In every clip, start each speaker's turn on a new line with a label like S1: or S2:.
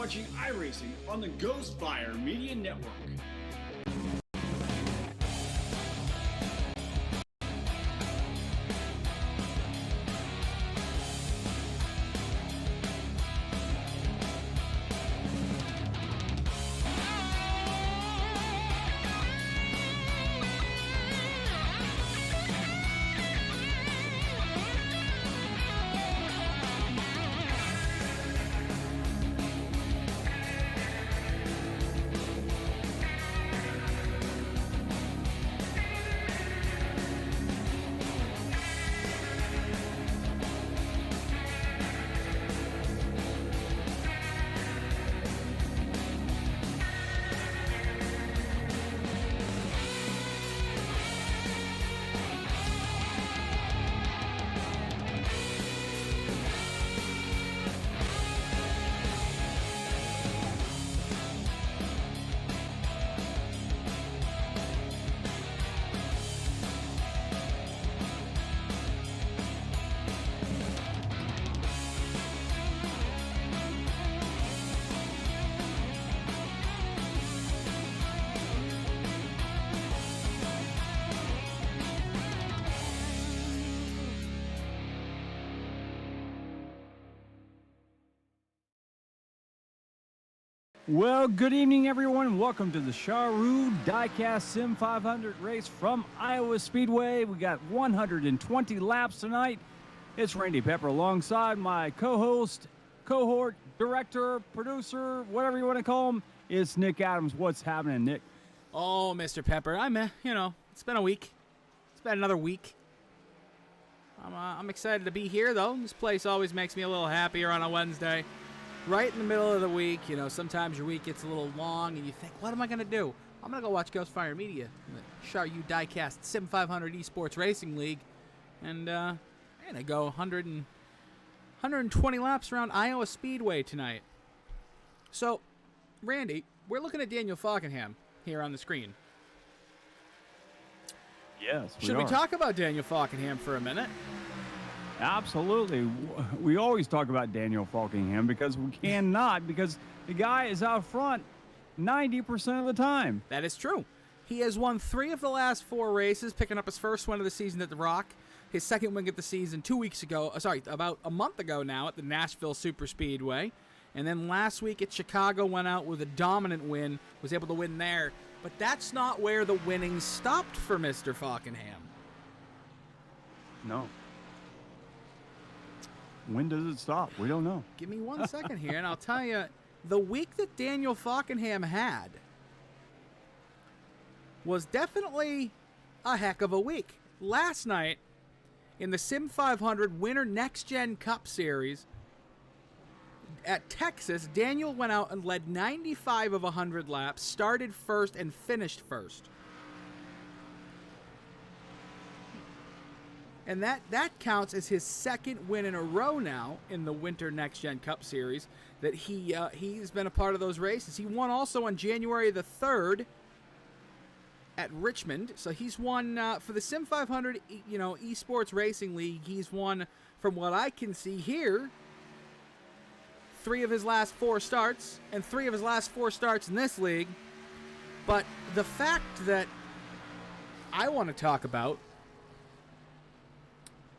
S1: watching iRacing on the Ghostfire Media Network.
S2: Well, good evening, everyone. Welcome to the Sharue Diecast Sim500 race from Iowa Speedway. We got 120 laps tonight. It's Randy Pepper alongside my co-host, cohort, director, producer, whatever you want to call him. It's Nick Adams. What's happening, Nick?
S3: Oh, Mr. Pepper, it's been a week. It's been another week. I'm excited to be here, though. This place always makes me a little happier on a Wednesday. Right in the middle of the week, sometimes your week gets a little long and you think, what am I going to do? I'm going to go watch Ghostfire Media, the Sharue Diecast Sim500 Esports Racing League, and I go 120 laps around Iowa Speedway tonight. So, Randy, we're looking at Daniel Falkenham here on the screen.
S2: Yes,
S3: Should we talk about Daniel Falkenham for a minute?
S2: Absolutely. We always talk about Daniel Falkenham because we cannot, because the guy is out front 90% of the time.
S3: That is true. He has won 3 of the last 4 races, picking up his first win of the season at the Rock, his second win of the season about a month ago now at the Nashville Superspeedway. And then last week at Chicago went out with a dominant win, was able to win there. But that's not where the winning stopped for Mr. Falkenham.
S2: No. When does it stop? We don't know.
S3: Give me 1 second here, and I'll tell you, the week that Daniel Falkenham had was definitely a heck of a week. Last night, in the Sim500 Winter Next Gen Cup Series at Texas, Daniel went out and led 95 of 100 laps, started first, and finished first. And that counts as his second win in a row now in the Winter Next Gen Cup Series that he's been a part of those races. He won also on January the 3rd at Richmond. So he's won for the Sim500 Esports Racing League. He's won, from what I can see here, 3 of his last 4 starts and 3 of his last 4 starts in this league. But the fact that I want to talk about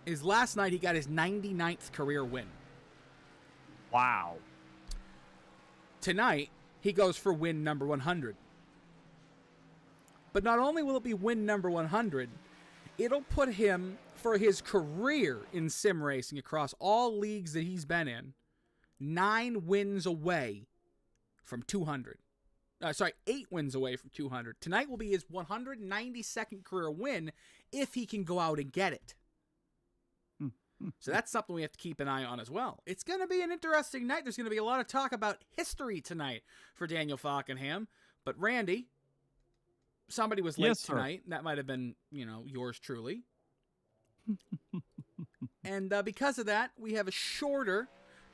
S3: is last night he got his 99th career win.
S2: Wow.
S3: Tonight, he goes for win number 100. But not only will it be win number 100, it'll put him, for his career in sim racing across all leagues that he's been in, 9 wins away from 200. 8 wins away from 200. Tonight will be his 192nd career win if he can go out and get it. So that's something we have to keep an eye on as well. It's going to be an interesting night. There's going to be a lot of talk about history tonight for Daniel Falkenham. But Randy, somebody was late tonight. That might have been, yours truly. And because of that, we have a shorter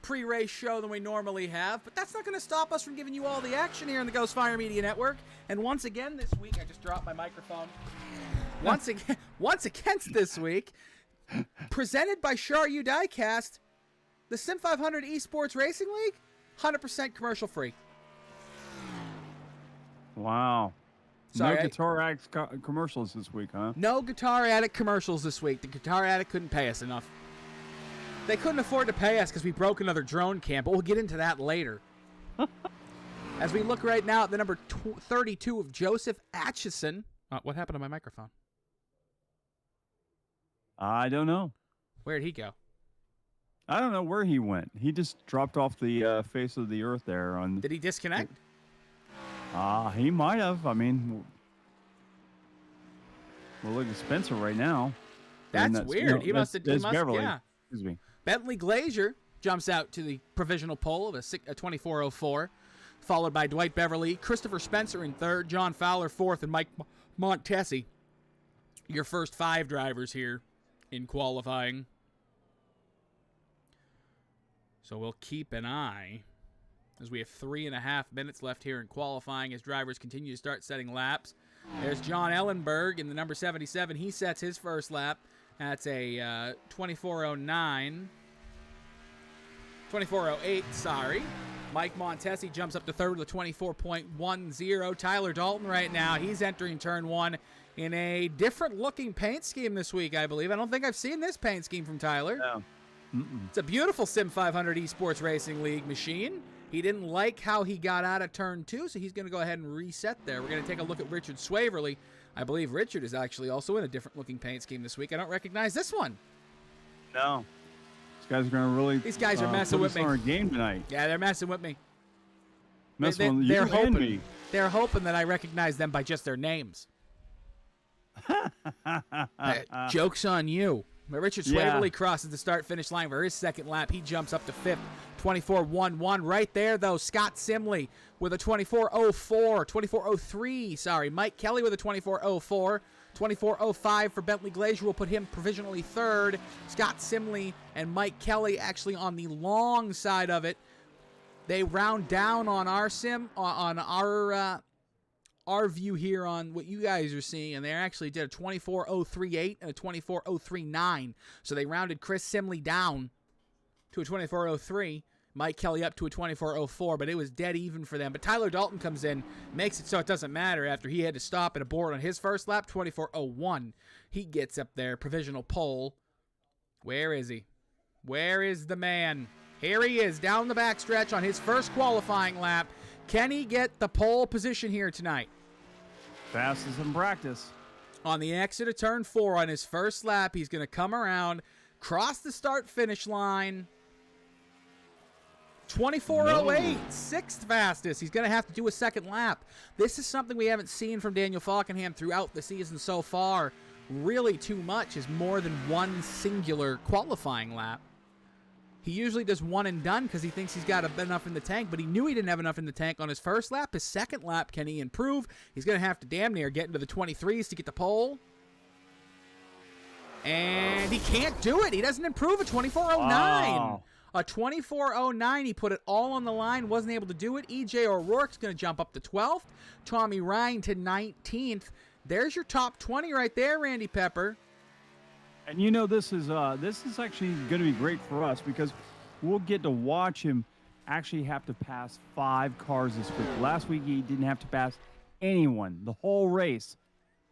S3: pre-race show than we normally have. But that's not going to stop us from giving you all the action here on the Ghostfire Media Network. And once again this week, I just dropped my microphone. Once again this week, presented by Sharue Diecast, the Sim500 Esports Racing League 100% commercial free.
S2: Wow.
S3: Sorry,
S2: No Guitar Addict commercials this week, huh?
S3: No Guitar Addict commercials this week. The Guitar Addict couldn't pay us enough. They couldn't afford to pay us because we broke another drone cam, but we'll get into that later. As we look right now at the number 32 of Joseph Atchison. What happened to my microphone?
S2: I don't know.
S3: Where'd he go?
S2: I don't know where he went. He just dropped off the face of the earth there.
S3: Did he disconnect?
S2: He might have. I mean, we're looking at Spencer right now.
S3: That's weird. He must have.
S2: Beverly.
S3: Yeah.
S2: Excuse me.
S3: Bentley Glazier jumps out to the provisional pole of a 24.04, followed by Dwight Beverly, Christopher Spencer in third, John Fowler fourth, and Mike Montesi. Your first 5 drivers here in qualifying. So we'll keep an eye as we have 3.5 minutes left here in qualifying as drivers continue to start setting laps. There's John Ellenberg in the number 77. He sets his first lap. That's a 24.09. 24.08, sorry. Mike Montesi jumps up to third with a 24.10. Tyler Dalton right now, he's entering turn 1 in a different-looking paint scheme this week, I believe. I don't think I've seen this paint scheme from Tyler.
S2: No.
S3: It's a beautiful Sim500 Esports Racing League machine. He didn't like how he got out of turn 2, so he's going to go ahead and reset there. We're going to take a look at Richard Swaverly. I believe Richard is actually also in a different-looking paint scheme this week. I don't recognize this one.
S2: No. These guys are going to really.
S3: These guys are messing with me.
S2: On our game tonight.
S3: Yeah, they're messing with me.
S2: They're hoping. Me.
S3: They're hoping that I recognize them by just their names. Joke's on you. But Richard Swaverly crosses the start-finish line for his second lap. He jumps up to 5th, 24.11. Right there, though, Scott Simley with a 24.03, sorry. Mike Kelly with a 24.04. 24.05 for Bentley Glazier will put him provisionally third. Scott Simley and Mike Kelly actually on the long side of it. They round down on our our view here on what you guys are seeing, and they actually did a 24.038 and a 24.039. So they rounded Chris Simley down to a 24.03, Mike Kelly up to a 24.04, but it was dead even for them. But Tyler Dalton comes in, makes it so it doesn't matter after he had to stop and abort on his first lap, 24.01. He gets up there, provisional pole. Where is he? Where is the man? Here he is, down the backstretch on his first qualifying lap. Can he get the pole position here tonight?
S2: Fastest in practice.
S3: On the exit of turn 4 on his first lap, he's going to come around, cross the start-finish line. 24.08, 6th fastest. He's going to have to do a second lap. This is something we haven't seen from Daniel Falkenham throughout the season so far. Really too much is more than one singular qualifying lap. He usually does one and done because he thinks he's got enough in the tank, but he knew he didn't have enough in the tank on his first lap. His second lap, can he improve? He's going to have to damn near get into the 23s to get the pole. And he can't do it. He doesn't improve a 24.09. Wow. A 24.09. He put it all on the line, wasn't able to do it. EJ O'Rourke's going to jump up to 12th. Tommy Ryan to 19th. There's your top 20 right there, Randy Pepper.
S2: And you know, this is actually going to be great for us because we'll get to watch him actually have to pass 5 cars this week. Last week he didn't have to pass anyone the whole race.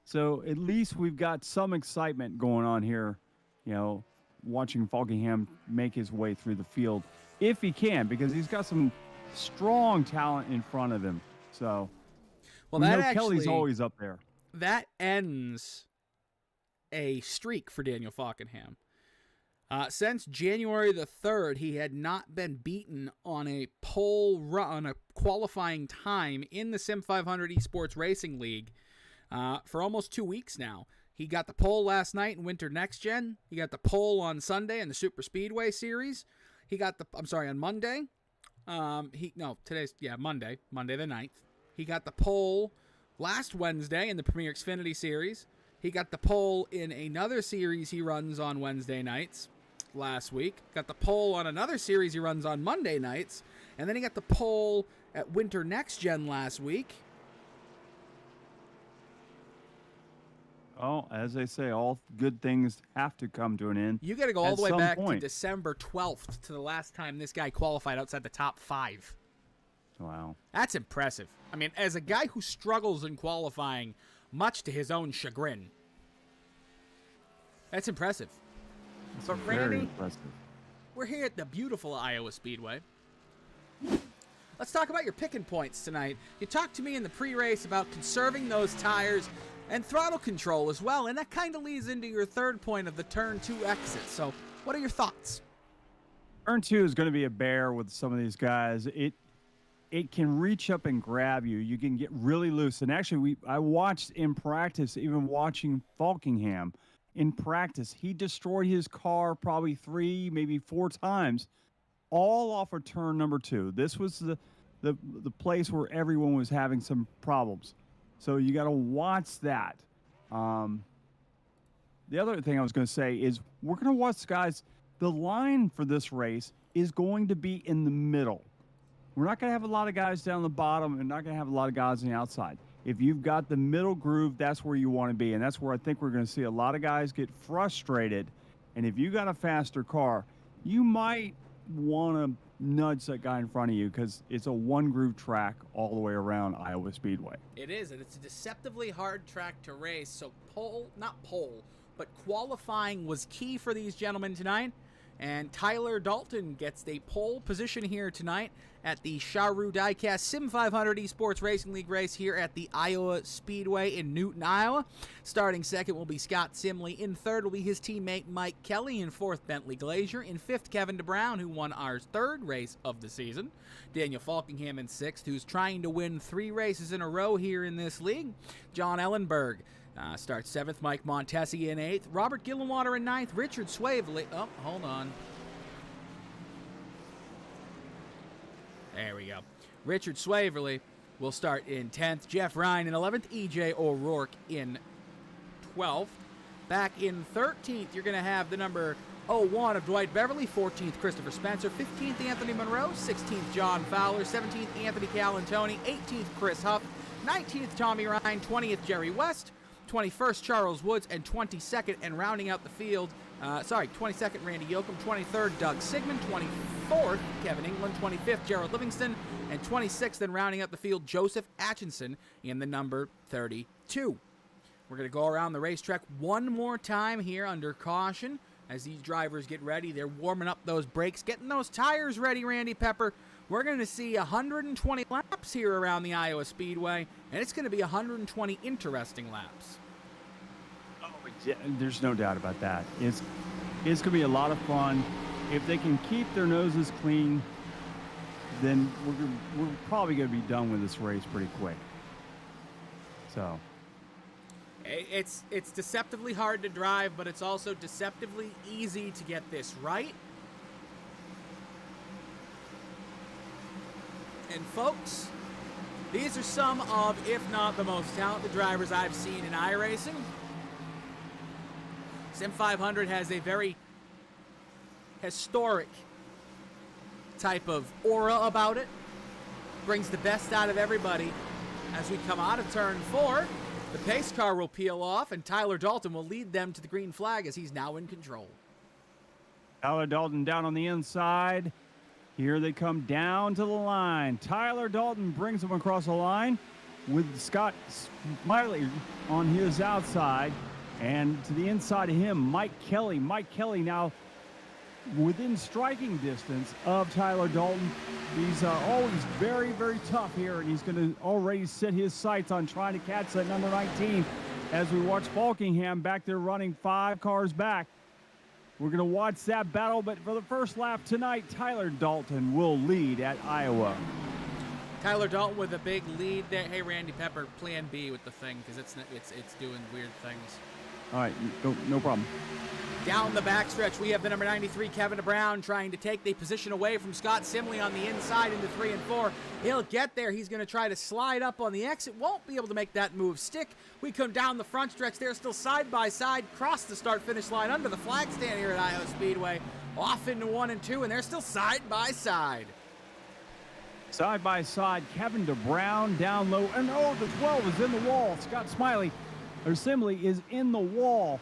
S2: So at least we've got some excitement going on here, you know, watching Falkingham make his way through the field if he can, because he's got some strong talent in front of him. So well, that actually, Kelly's always up there.
S3: That ends a streak for Daniel Falkenham. Since January the 3rd, he had not been beaten on a pole run, on a qualifying time in the Sim500 Esports Racing League for almost 2 weeks now. He got the pole last night in Winter Next Gen. He got the pole on Sunday in the Super Speedway Series. He got the, on Monday. Monday the 9th. He got the pole last Wednesday in the Premier Xfinity Series. He got the pole in another series he runs on Wednesday nights last week. Got the pole on another series he runs on Monday nights. And then he got the pole at Winter Next Gen last week.
S2: Well, as they say, all good things have to come to an end.
S3: You got to go all
S2: at
S3: the way
S2: some
S3: back
S2: point.
S3: to December 12th to the last time this guy qualified outside the top 5.
S2: Wow.
S3: That's impressive. I mean, as a guy who struggles in qualifying, much to his own chagrin, that's impressive.
S2: It's
S3: But
S2: very
S3: Randy,
S2: impressive.
S3: we're here at the beautiful Iowa Speedway. Let's talk about your picking points tonight. You talked to me in the pre-race about conserving those tires and throttle control as well, and that kind of leads into your third point of the Turn 2 exit. So what are your thoughts?
S2: Turn 2 is going to be a bear with some of these guys. It can reach up and grab you. You can get really loose. And actually, I watched in practice, even watching Falkingham in practice, he destroyed his car probably 3, maybe 4 times, all off of turn number 2. This was the place where everyone was having some problems. So you got to watch that. The other thing I was going to say is we're going to watch, guys, the line for this race is going to be in the middle. We're not going to have a lot of guys down the bottom and not going to have a lot of guys on the outside. If you've got the middle groove, that's where you want to be. And that's where I think we're going to see a lot of guys get frustrated. And if you got a faster car, you might want to nudge that guy in front of you because it's a one-groove track all the way around Iowa Speedway.
S3: It is, and it's a deceptively hard track to race. So but qualifying was key for these gentlemen tonight. And Tyler Dalton gets the pole position here tonight at the Sharue Diecast Sim500 Esports Racing League race here at the Iowa Speedway in Newton, Iowa. Starting second will be Scott Simley. In third will be his teammate Mike Kelly. In fourth, Bentley Glazier. In fifth, Kevin DeBrown, who won our third race of the season. Daniel Falkingham in sixth, who's trying to win 3 races in a row here in this league. John Ellenberg starts 7th, Mike Montesi in 8th, Robert Gillenwater in 9th, Richard Swavely. Oh, hold on. There we go. Richard Swaverly will start in 10th, Jeff Ryan in 11th, EJ O'Rourke in 12th. Back in 13th, you're going to have the number 01 of Dwight Beverly, 14th, Christopher Spencer, 15th, Anthony Monroe, 16th, John Fowler, 17th, Anthony Calantoni, 18th, Chris Huff, 19th, Tommy Ryan, 20th, Jerry West, 21st, Charles Woods, and 22nd, and rounding out the field, 22nd, Randy Yoakum, 23rd, Doug Sigmund, 24th, Kevin England, 25th, Gerald Livingston, and 26th, and rounding out the field, Joseph Atchinson in the number 32. We're going to go around the racetrack one more time here under caution as these drivers get ready. They're warming up those brakes, getting those tires ready, Randy Pepper. We're going to see 120 laps here around the Iowa Speedway, and it's going to be 120 interesting laps.
S2: Yeah, there's no doubt about that. It's going to be a lot of fun. If they can keep their noses clean, then we're probably going to be done with this race pretty quick. So
S3: it's deceptively hard to drive, but it's also deceptively easy to get this right. And folks, these are some of, if not the most talented drivers I've seen in iRacing. Sim500 has a very historic type of aura about it. Brings the best out of everybody. As we come out of turn 4, the pace car will peel off, and Tyler Dalton will lead them to the green flag as he's now in control.
S2: Tyler Dalton down on the inside. Here they come down to the line. Tyler Dalton brings them across the line with Scott Smiley on his outside. And to the inside of him, Mike Kelly. Mike Kelly now within striking distance of Tyler Dalton. He's always very, very tough here, and he's going to already set his sights on trying to catch that number 19 as we watch Falkingham back there running 5 cars back. We're going to watch that battle, but for the first lap tonight, Tyler Dalton will lead at Iowa.
S3: Tyler Dalton with a big lead there. Hey, Randy Pepper, plan B with the thing because it's doing weird things.
S2: All right, no problem.
S3: Down the backstretch, we have the number 93, Kevin DeBrown, trying to take the position away from Scott Simley on the inside into 3 and 4. He'll get there. He's going to try to slide up on the exit. Won't be able to make that move stick. We come down the front stretch. They're still side by side, cross the start-finish line under the flag stand here at Iowa Speedway. Off into 1 and 2, and they're still side by side.
S2: Side by side, Kevin DeBrown down low. And oh, the 12 is in the wall. Scott Smiley Simley is in the wall.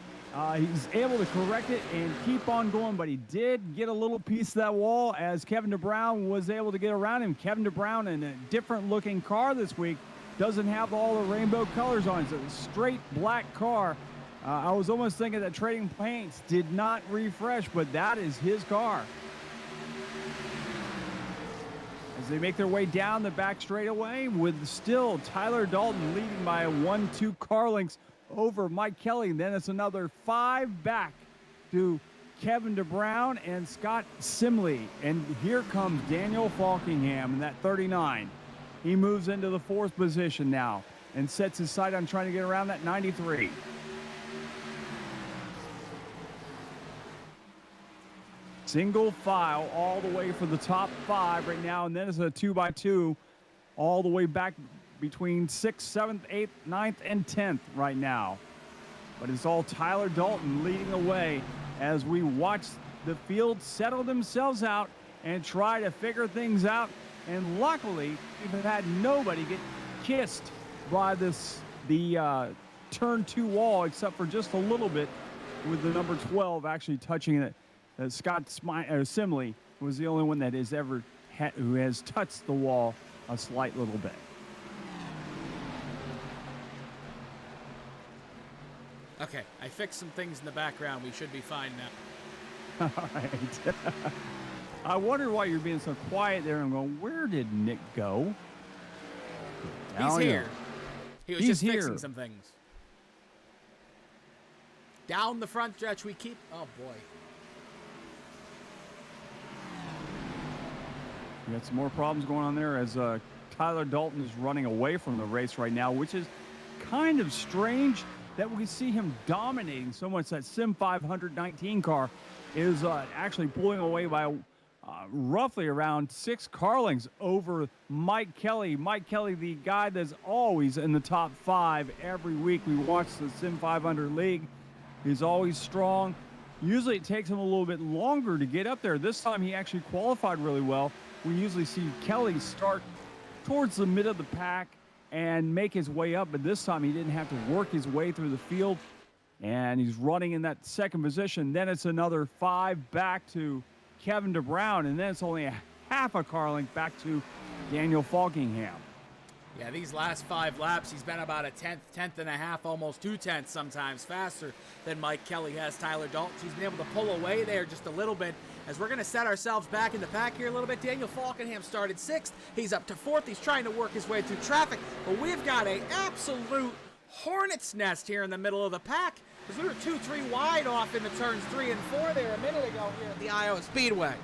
S2: He's able to correct it and keep on going, but he did get a little piece of that wall as Kevin DeBrown was able to get around him. Kevin DeBrown in a different looking car this week, doesn't have all the rainbow colors on. It's a straight black car. I was almost thinking that Trading Paints did not refresh, but that is his car. As they make their way down the back straightaway, with still Tyler Dalton leading by a 1-2 car lengths over Mike Kelly. And then it's another 5 back to Kevin DeBrown and Scott Simley. And here comes Daniel Falkingham in that 39. He moves into the 4th position now and sets his sight on trying to get around that 93. Single file all the way for the top 5 right now, and then it's a 2x2 all the way back between 6th, 7th, 8th, 9th, and 10th right now. But it's all Tyler Dalton leading away as we watch the field settle themselves out and try to figure things out. And luckily, we've had nobody get kissed by the turn 2 wall except for just a little bit, with the number 12 actually touching it. Scott Simley was the only one that has ever who has touched the wall a slight little bit.
S3: Okay, I fixed some things in the background. We should be fine now.
S2: All right. I wonder why you're being so quiet there. I'm going, where did Nick go?
S3: He's here. He was just fixing some things. Down the front stretch we keep... Oh, boy.
S2: We got some more problems going on there as Tyler Dalton is running away from the race right now, which is kind of strange that we see him dominating so much. That Sim500 19 car is actually pulling away by roughly around 6 car lengths over Mike Kelly. Mike Kelly, the guy that's always in the top 5 every week. We watch the Sim500 League. He's always strong. Usually it takes him a little bit longer to get up there. This time he actually qualified really well. We usually see Kelly start towards the mid of the pack and make his way up, but this time he didn't have to work his way through the field, and he's running in that 2nd position. Then it's another 5 back to Kevin DeBrown, and then it's only a half a car length back to Daniel Falkingham.
S3: Yeah, these last 5 laps, he's been about a tenth and a half, almost 2 tenths sometimes faster than Mike Kelly has Tyler Dalton. He's been able to pull away there just a little bit. As we're going to set ourselves back in the pack here a little bit, Daniel Falkingham started 6th. He's up to 4th. He's trying to work his way through traffic. But we've got an absolute hornet's nest here in the middle of the pack, because we were 2-3 wide off into turns 3 and 4 there a minute ago here at the Iowa Speedway.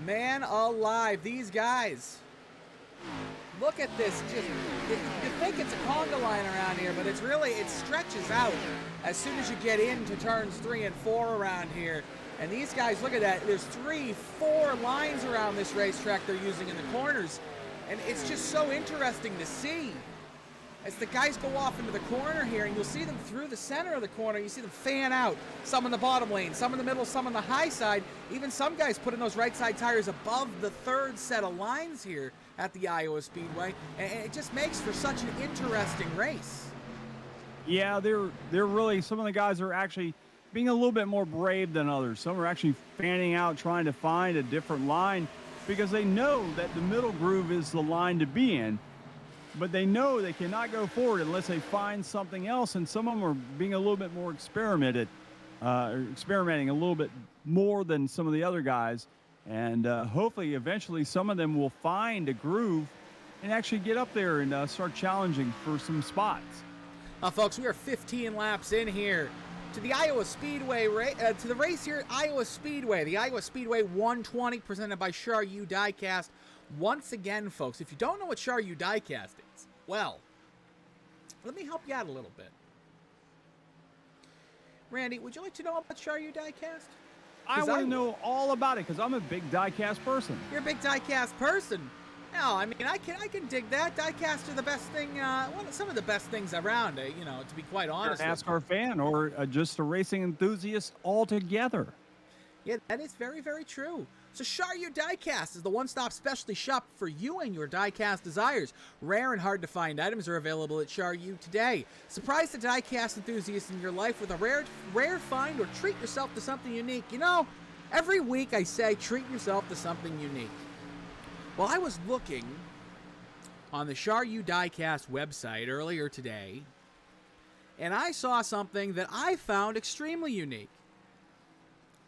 S3: Man alive, these guys. Look at this. Just, you think it's a conga line around here, but it's really, it stretches out as soon as you get into turns 3 and 4 around here. And these guys, look at that. There's 3-4 lines around this racetrack they're using in the corners. And it's just so interesting to see as the guys go off into the corner here, and you'll see them through the center of the corner. You see them fan out, some in the bottom lane, some in the middle, some on the high side. Even some guys putting those right side tires above the 3rd set of lines here at the Iowa Speedway, and it just makes for such an interesting race.
S2: Yeah, they're really, some of the guys are actually being a little bit more brave than others. Some are actually fanning out, trying to find a different line, because they know that the middle groove is the line to be in. But they know they cannot go forward unless they find something else, and some of them are being a little bit more experimenting a little bit more than some of the other guys. And hopefully, eventually, some of them will find a groove and actually get up there and start challenging for some spots.
S3: Folks, we are 15 laps in here to the Iowa Speedway to the race here at Iowa Speedway. The Iowa Speedway 120 presented by Sharue Diecast. Once again, folks, if you don't know what Sharue Diecast is, well, let me help you out a little bit. Randy, would you like to know about Sharue Diecast?
S2: I want to know all about it because I'm a big diecast person.
S3: You're a big diecast person. No, I mean, I can dig that. Diecast are the best thing, some of the best things around, you know, to be quite honest.
S2: You're an NASCAR fan or just a racing enthusiast altogether.
S3: Yeah, that is very, very true. So Sharue Diecast is the one-stop specialty shop for you and your diecast desires. Rare and hard-to-find items are available at Sharue today. Surprise the diecast enthusiasts in your life with a rare find, or treat yourself to something unique. You know, every week I say treat yourself to something unique. Well, I was looking on the Sharue Diecast website earlier today, and I saw something that I found extremely unique.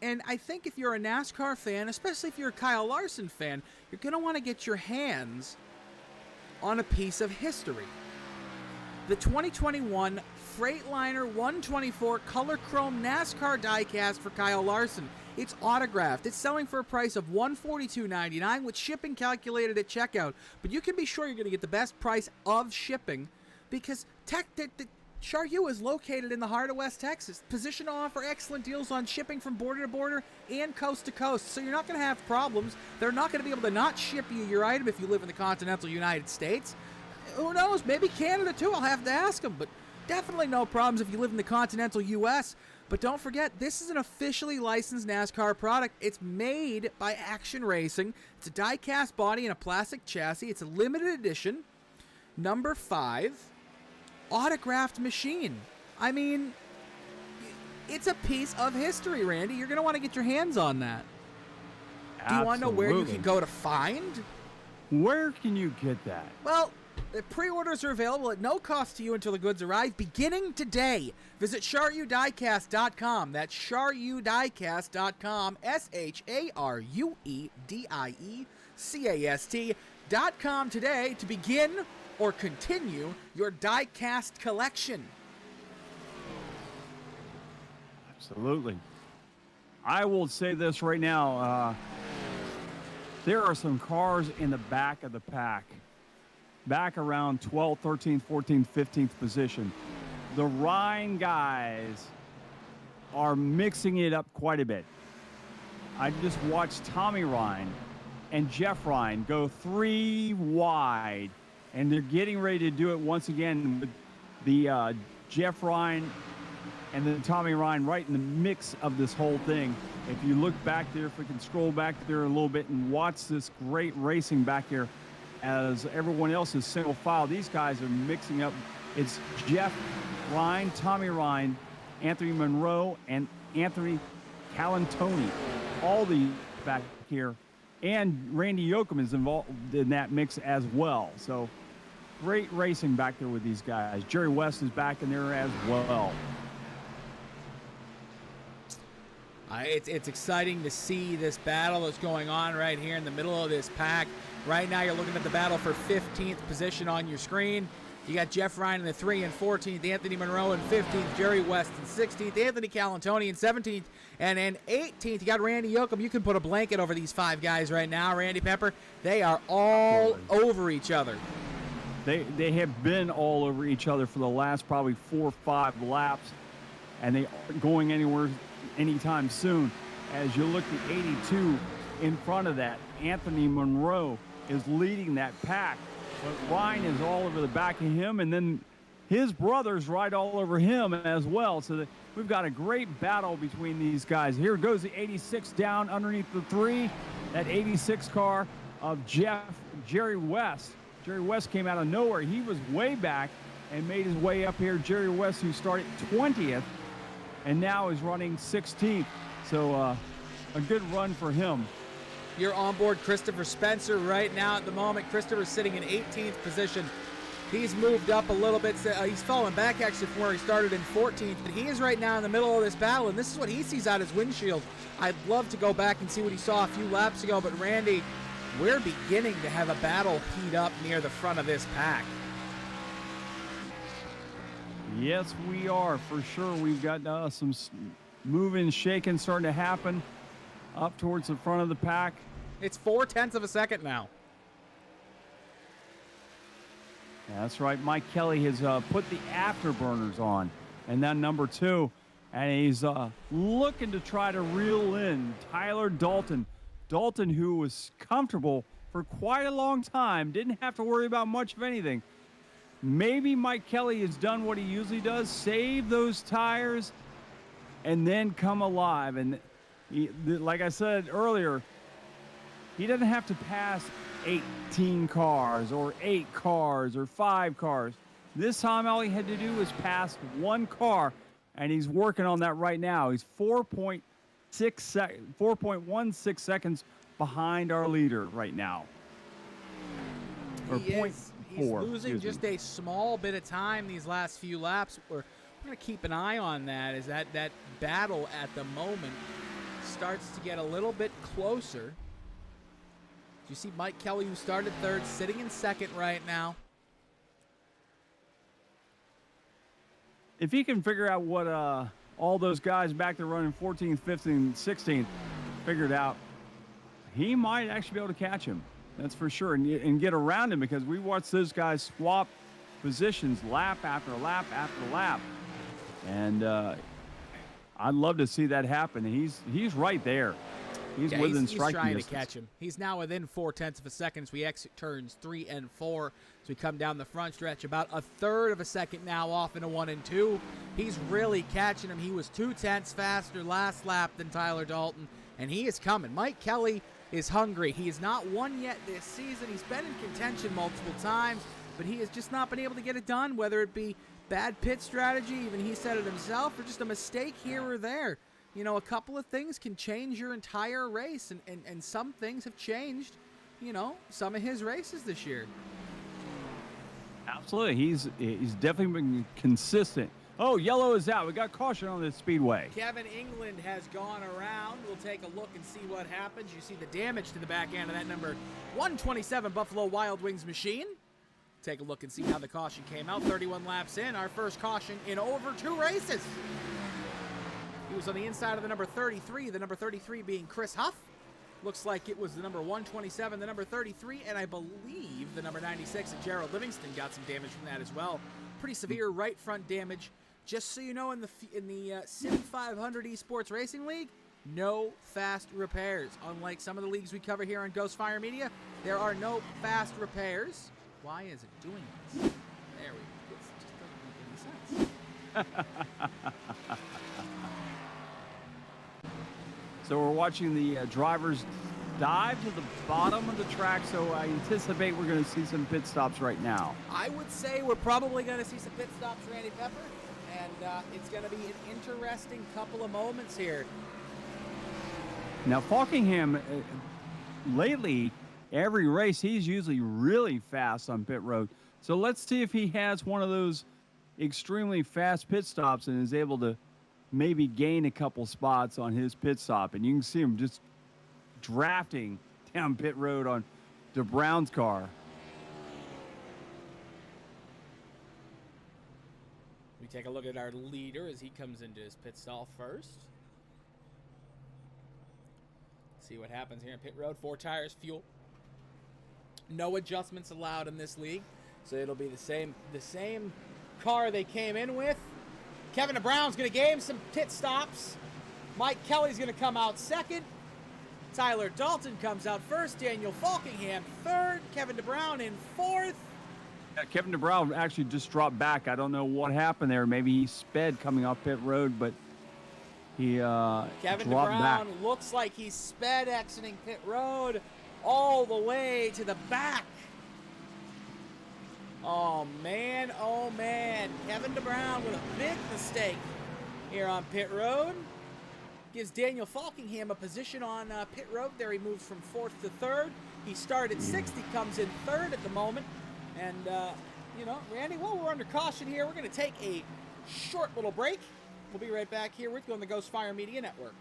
S3: And I think if you're a NASCAR fan, especially if you're a Kyle Larson fan, you're going to want to get your hands on a piece of history. The 2021 Freightliner 124 Color Chrome NASCAR diecast for Kyle Larson. It's autographed. It's selling for a price of $142.99 with shipping calculated at checkout. But you can be sure you're going to get the best price of shipping because Sharue is located in the heart of West Texas, positioned to offer excellent deals on shipping from border to border and coast to coast. So you're not going to have problems. They're not going to be able to not ship you your item if you live in the continental United States. Who knows? Maybe Canada too. I'll have to ask them. But definitely no problems if you live in the continental U.S. But don't forget, this is an officially licensed NASCAR product. It's made by Action Racing. It's a die-cast body and a plastic chassis. It's a limited edition, number 5. Autographed machine. I mean, it's a piece of history, Randy. You're going to want to get your hands on that.
S2: Absolutely.
S3: Do you want to know where you can go to find?
S2: Where can you get that?
S3: Well, the pre-orders are available at no cost to you until the goods arrive, beginning today. Visit SharueDiecast.com. That's SharueDiecast.com. SharueDiecast.com today to begin or continue your diecast collection.
S2: Absolutely. I will say this right now. There are some cars in the back of the pack, back around 12th, 13th, 14th, 15th position. The Ryan guys are mixing it up quite a bit. I just watched Tommy Ryan and Jeff Ryan go 3 wide, and they're getting ready to do it once again with the Jeff Ryan and then Tommy Ryan right in the mix of this whole thing. If you look back there, if we can scroll back there a little bit and watch this great racing back here as everyone else is single file. These guys are mixing up. It's Jeff Ryan, Tommy Ryan, Anthony Monroe, and Anthony Calantoni. All these back here. And Randy Yoakum is involved in that mix as well. So great racing back there with these guys. Jerry West is back in there as well.
S3: It's exciting to see this battle that's going on right here in the middle of this pack. Right now you're looking at the battle for 15th position on your screen. You got Jeff Ryan in the 3 and 14th, Anthony Monroe in 15th, Jerry West in 16th, Anthony Calantoni in 17th, and in 18th, you got Randy Yoakum. You can put a blanket over these 5 guys right now, Randy Pepper. They are all over each other.
S2: They have been all over each other for the last probably 4 or 5 laps, and they aren't going anywhere anytime soon. As you look at 82 in front of that, Anthony Monroe is leading that pack. But Ryan is all over the back of him, and then his brother's right all over him as well. So we've got a great battle between these guys. Here goes the 86 down underneath the 3. That 86 car of Jerry West. Jerry West came out of nowhere. He was way back and made his way up here. Jerry West, who started 20th, and now is running 16th. So a good run for him.
S3: You're on board Christopher Spencer right now at the moment. Christopher's sitting in 18th position. He's moved up a little bit. He's fallen back actually from where he started in 14th, but he is right now in the middle of this battle, and this is what he sees out his windshield. I'd love to go back and see what he saw a few laps ago, but Randy, we're beginning to have a battle heat up near the front of this pack.
S2: Yes, we are, for sure. We've got some moving, shaking starting to happen up towards the front of the pack.
S3: It's 0.4 of a second now.
S2: Yeah, that's right. Mike Kelly has put the afterburners on, and then number 2, and he's looking to try to reel in Tyler Dalton. Dalton, who was comfortable for quite a long time, didn't have to worry about much of anything. Maybe Mike Kelly has done what he usually does, save those tires, and then come alive. And like I said earlier, he doesn't have to pass 18 cars or 8 cars or 5 cars. This time, all he had to do was pass 1 car, and he's working on that right now. He's 4.16 seconds behind our leader right now. Or
S3: He's losing just a small bit of time these last few laps. We're going to keep an eye on that as that battle at the moment starts to get a little bit closer. You see Mike Kelly, who started third, sitting in second right now.
S2: If he can figure out what all those guys back there running 14th, 15th, 16th figured out, he might actually be able to catch him. That's for sure, and get around him, because we watched those guys swap positions lap after lap after lap. And I'd love to see that happen. He's right there. He's within striking
S3: trying
S2: distance.
S3: To catch him. He's now within 0.4 of a second as we exit turns 3 and 4. As we come down the front stretch, about a third of a second now off into 1 and 2. He's really catching him. He was 0.2 faster last lap than Tyler Dalton, and he is coming. Mike Kelly is hungry. He has not won yet this season. He's been in contention multiple times, but he has just not been able to get it done, whether it be bad pit strategy, even he said it himself, or just a mistake here or there. You know, a couple of things can change your entire race, and some things have changed, you know, some of his races this year.
S2: Absolutely. He's definitely been consistent. Oh, yellow is out. We got caution on this speedway.
S3: Kevin England has gone around. We'll take a look and see what happens. You see the damage to the back end of that number 127 Buffalo Wild Wings machine. Take a look and see how the caution came out. 31 laps in, our first caution in over 2 races. He was on the inside of the number 33, the number 33 being Chris Huff. Looks like it was the number 127, the number 33, and I believe the number 96 of Gerald Livingston got some damage from that as well. Pretty severe right front damage. Just so you know, in the Sim500 Esports Racing League, no fast repairs. Unlike some of the leagues we cover here on Ghostfire Media, there are no fast repairs. Why is it doing this? There we go. It just doesn't make any sense.
S2: So we're watching the drivers dive to the bottom of the track, so I anticipate we're going to see some pit stops right now.
S3: I would say we're probably going to see some pit stops, Randy Pepper, and it's going to be an interesting couple of moments here.
S2: Now, Falkingham, lately, every race, he's usually really fast on pit road. So let's see if he has one of those extremely fast pit stops and is able to maybe gain a couple spots on his pit stop. And you can see him just drafting down pit road on DeBrown's car.
S3: We take a look at our leader as he comes into his pit stall first. See what happens here in pit road. 4 tires, fuel. No adjustments allowed in this league, so it'll be the same car they came in with. Kevin DeBrown's going to gain some pit stops. Mike Kelly's going to come out second. Tyler Dalton comes out first. Daniel Falkingham third. Kevin DeBrown in fourth.
S2: Yeah, Kevin DeBrown actually just dropped back. I don't know what happened there. Maybe he sped coming off pit road, but he
S3: Kevin
S2: dropped
S3: DeBrown
S2: back.
S3: looks like he sped exiting pit road all the way to the back. Oh, man. Kevin DeBrown with a big mistake here on pit road. Gives Daniel Falkingham a position on pit road there. He moves from 4th to 3rd. He started 6th. He comes in 3rd at the moment. And, you know, Randy, while we're under caution here, we're going to take a short little break. We'll be right back here with you on the Ghostfire Media Network.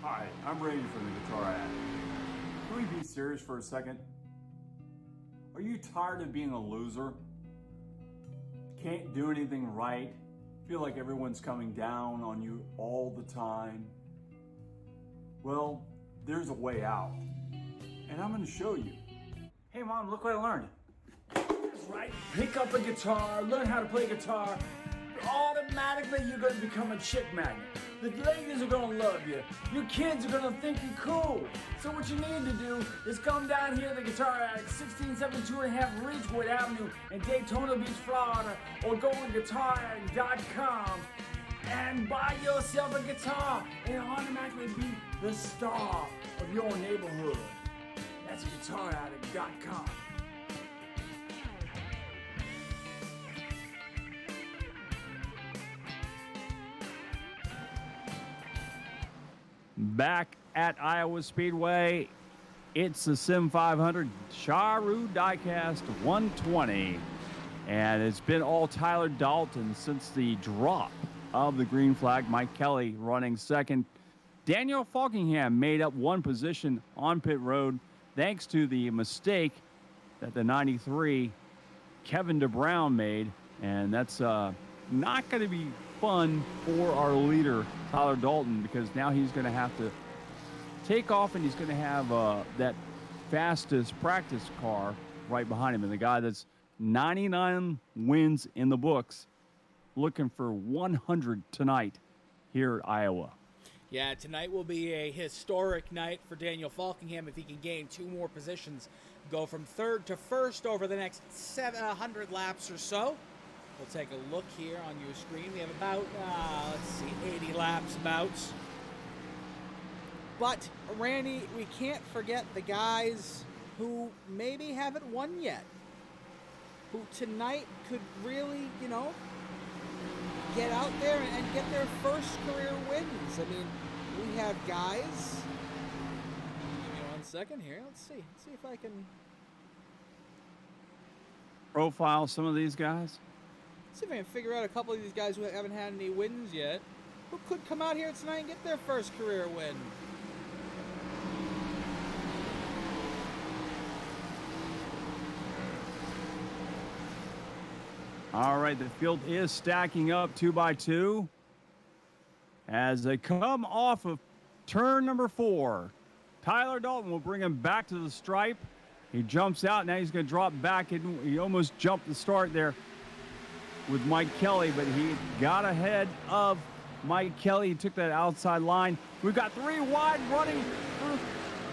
S4: Hi, I'm ready for the guitar ad. Can we be serious for a second? Are you tired of being a loser? Can't do anything right? Feel like everyone's coming down on you all the time? Well, there's a way out. And I'm going to show you. Hey Mom, look what I learned. That's right. Pick up a guitar, learn how to play guitar. Automatically you're going to become a chick magnet. The ladies are going to love you. Your kids are going to think you're cool. So what you need to do is come down here to the Guitar Addict, 1672.5 Ridgewood Avenue in Daytona Beach, Florida, or go on guitaraddict.com and buy yourself a guitar and automatically be the star of your neighborhood. That's GuitarAddict.com.
S2: Back at Iowa Speedway, it's the Sim500 Sharue Diecast 120. And it's been all Tyler Dalton since the drop of the green flag. Mike Kelly running second. Daniel Falkingham made up one position on pit road thanks to the mistake that the 93 Kevin DeBrown made. And that's not going to be fun for our leader, Tyler Dalton, because now he's going to have to take off and he's going to have that fastest practice car right behind him. And the guy that's 99 wins in the books, looking for 100 tonight here at Iowa.
S3: Yeah, tonight will be a historic night for Daniel Falkingham if he can gain 2 more positions, go from third to first over the next 700 laps or so. We'll take a look here on your screen. We have about, 80 laps about. But, Randy, we can't forget the guys who maybe haven't won yet, who tonight could really, get out there and get their first career wins. I mean, we have guys. Give me 1 second here. Let's see if I can
S2: Profile some of these guys.
S3: see if I can figure out a couple of these guys who haven't had any wins yet, who could come out here tonight and get their first career win.
S2: All right, the field is stacking up 2 by 2 as they come off of turn number 4. Tyler Dalton will bring him back to the stripe. He jumps out. Now he's going to drop back. He almost jumped the start there with Mike Kelly, but he got ahead of Mike Kelly. He took that outside line. We've got 3 wide running through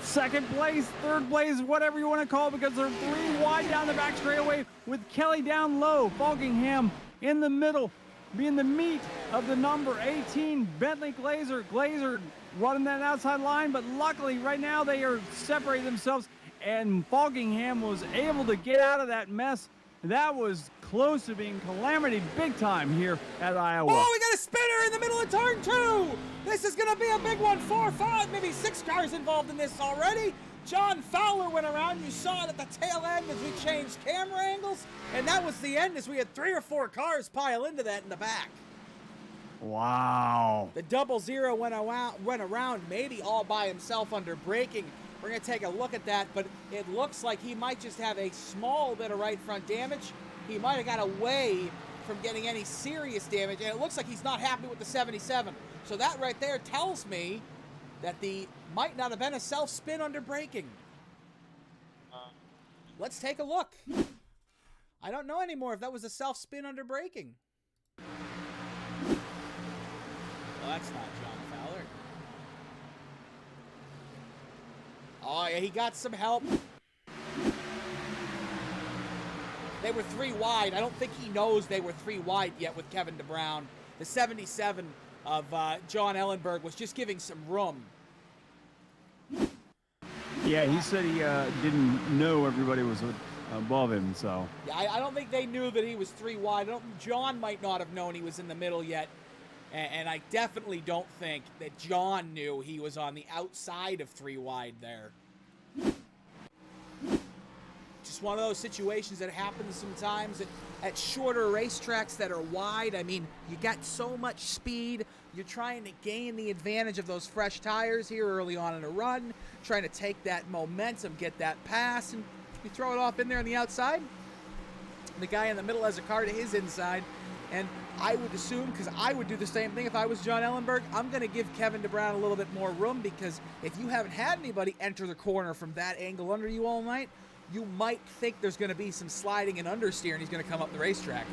S2: second place, third place, whatever you want to call it, because they're 3 wide down the back straightaway with Kelly down low. Falkingham in the middle, being the meat of the number 18 Bentley Glazer. Glazer running that outside line, but luckily right now they are separating themselves, and Falkingham was able to get out of that mess. That was close to being calamity big time here at Iowa.
S3: Oh, we got a spinner in the middle of turn 2. This is going to be a big one. 4, 5, maybe 6 cars involved in this already. John Fowler went around. You saw it at the tail end as we changed camera angles. And that was the end as we had 3 or 4 cars pile into that in the back.
S2: Wow.
S3: The 00 went around maybe all by himself under braking. We're going to take a look at that, but it looks like he might just have a small bit of right front damage. He might have got away from getting any serious damage, and it looks like he's not happy with the 77. So that right there tells me that the might not have been a self-spin under braking. Let's take a look. I don't know anymore if that was a self-spin under braking. Well, that's not John Fowler. Oh, yeah, he got some help. They were 3 wide. I don't think he knows they were 3 wide yet with Kevin DeBrown. The 77 of John Ellenberg was just giving some room.
S2: Yeah, he said he didn't know everybody was above him, so.
S3: Yeah, I don't think they knew that he was 3 wide. John might not have known he was in the middle yet. And I definitely don't think that John knew he was on the outside of 3 wide there. Just one of those situations that happens sometimes at shorter racetracks that are wide. I mean, you got so much speed. You're trying to gain the advantage of those fresh tires here early on in a run, trying to take that momentum, get that pass, and you throw it off in there on the outside. The guy in the middle has a car to his inside, and I would assume, because I would do the same thing if I was John Ellenberg, I'm going to give Kevin DeBrown a little bit more room, because if you haven't had anybody enter the corner from that angle under you all night, you might think there's going to be some sliding and understeer, and he's going to come up the racetrack.